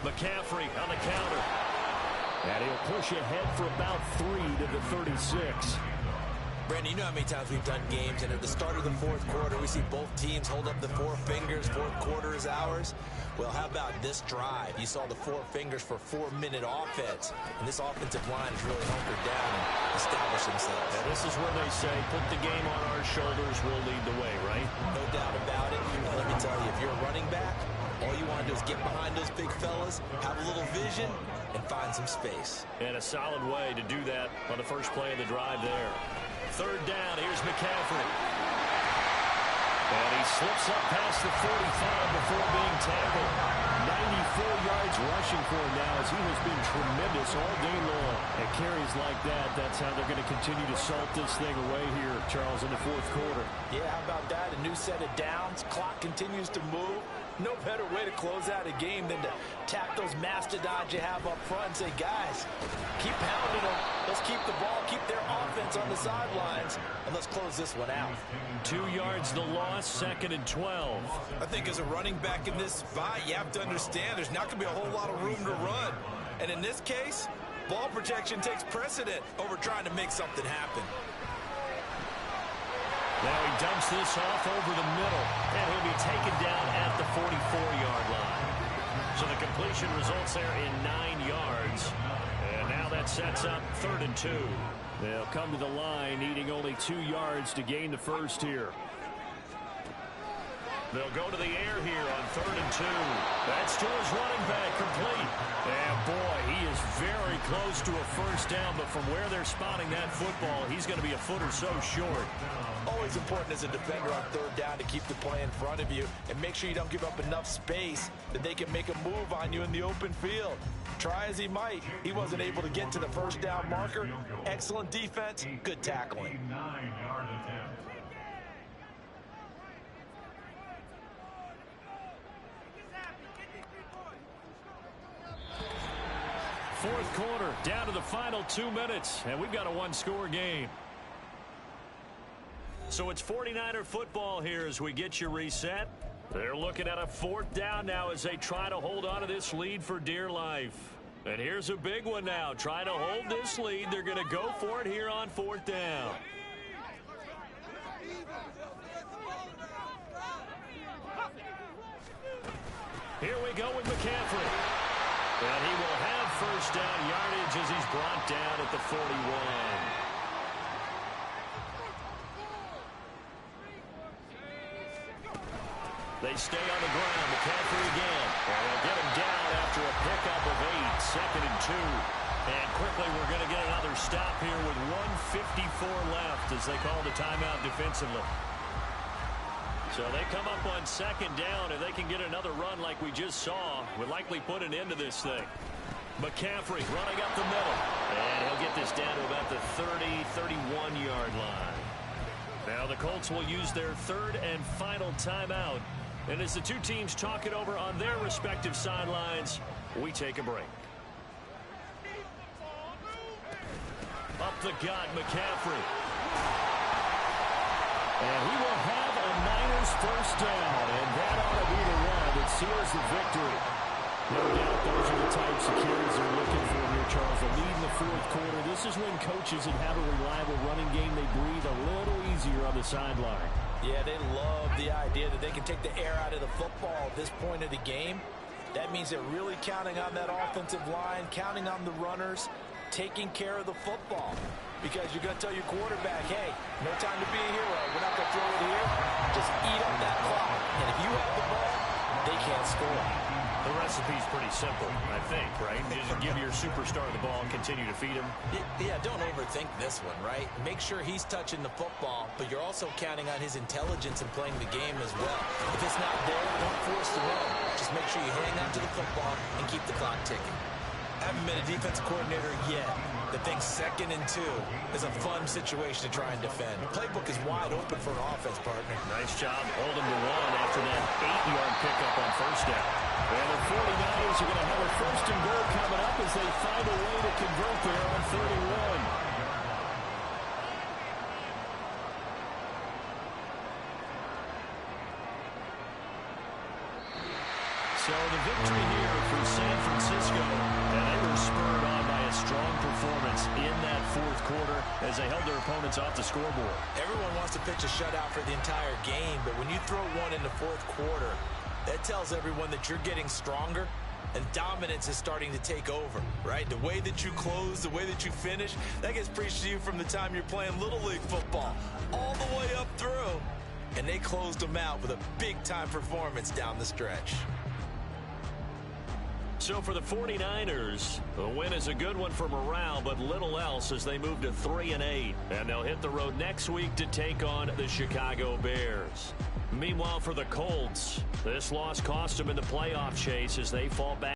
McCaffrey on the counter. And he'll push ahead for about 3 to the 36. Brandon, you know how many times we've done games, and at the start of the 4th quarter, we see both teams hold up the 4 fingers, 4th quarter is ours. Well, how about this drive? You saw the 4 fingers for 4-minute offense, and this offensive line is really hunkered down and established themselves. And this is where they say, put the game on our shoulders, we'll lead the way, right? No doubt about it. And let me tell you, if you're a running back, all you want to do is get behind those big fellas, have a little vision, and find some space. And a solid way to do that on the first play of the drive there. 3rd down, here's McCaffrey. And he slips up past the 45 before being tackled. 94 yards rushing for him now as he has been tremendous all day long. And carries like that, that's how they're going to continue to salt this thing away here, Charles, in the 4th quarter. Yeah, how about that? A new set of downs. Clock continues to move. No better way to close out a game than to tap those mastodons you have up front and say, guys, keep pounding them. Let's keep the ball, keep their offense on the sidelines, and let's close this one out. 2 yards the loss, 2nd and 12. I think as a running back in this spot, you have to understand there's not going to be a whole lot of room to run. And in this case, ball protection takes precedent over trying to make something happen. Now he dumps this off over the middle, and he'll be taken down at the 44-yard line. So the completion results there in 9 yards. And now that sets up 3rd and 2. They'll come to the line needing only 2 yards to gain the first here. They'll go to the air here on 3rd and 2. That's to his running back, complete. And boy, he is very close to a first down, but from where they're spotting that football, he's going to be a foot or so short. Always important as a defender on 3rd down to keep the play in front of you and make sure you don't give up enough space that they can make a move on you in the open field. Try as he might, he wasn't able to get to the first down marker. Excellent defense, good tackling. 9-yard attempt. 4th quarter, down to the final 2 minutes, and we've got a one-score game. So it's 49er football here as we get you reset. They're looking at a 4th down now as they try to hold on to this lead for dear life. And here's a big one now. Trying to hold this lead. They're going to go for it here on 4th down. And he will have first down yardage as he's brought down at the 41. They stay on the ground. McCaffrey again. And they'll get him down after a pickup of 8. 2nd and 2. And quickly we're going to get another stop here with 1:54 left as they call the timeout defensively. So they come up on 2nd down, and they can get another run like we just saw. Would likely put an end to this thing. McCaffrey running up the middle. And he'll get this down to about the 30, 31-yard line. Now the Colts will use their 3rd and final timeout. And as the two teams talk it over on their respective sidelines, we take a break. Up the gut, McCaffrey. And he will have a Niners first down. And that ought to be the one that seals the victory. No doubt those are the types of carries they're looking for here, Charles. The lead in the 4th quarter. This is when coaches that have a reliable running game, they breathe a little easier on the sideline. Yeah, they love the idea that they can take the air out of the football at this point of the game. That means they're really counting on that offensive line, counting on the runners, taking care of the football. Because you're going to tell your quarterback, hey, no time to be a hero. We're not going to throw it here. Just eat up that clock. And if you have the ball, they can't score. The recipe's pretty simple, I think, right? Just give your superstar the ball and continue to feed him. Yeah, don't overthink this one, right? Make sure he's touching the football, but you're also counting on his intelligence and playing the game as well. If it's not there, don't force the run. Just make sure you hang on to the football and keep the clock ticking. I haven't been a defensive coordinator yet that thinks 2nd and 2 is a fun situation to try and defend. The playbook is wide open for an offense, partner. Nice job holding to 1 after that 8-yard pickup on first down. And the 49ers are going to have a 1st and goal coming up as they find a way to convert there on 31. So the victory here for San Francisco, and they were spurred on by a strong performance in that 4th quarter as they held their opponents off the scoreboard. Everyone wants to pitch a shutout for the entire game, but when you throw one in the 4th quarter, that tells everyone that you're getting stronger and dominance is starting to take over, right? The way that you close, the way that you finish, that gets preached to you from the time you're playing Little League football all the way up through. And they closed them out with a big-time performance down the stretch. So for the 49ers, the win is a good one for morale, but little else as they move to 3-8. And they'll hit the road next week to take on the Chicago Bears. Meanwhile, for the Colts, this loss cost them in the playoff chase as they fall back.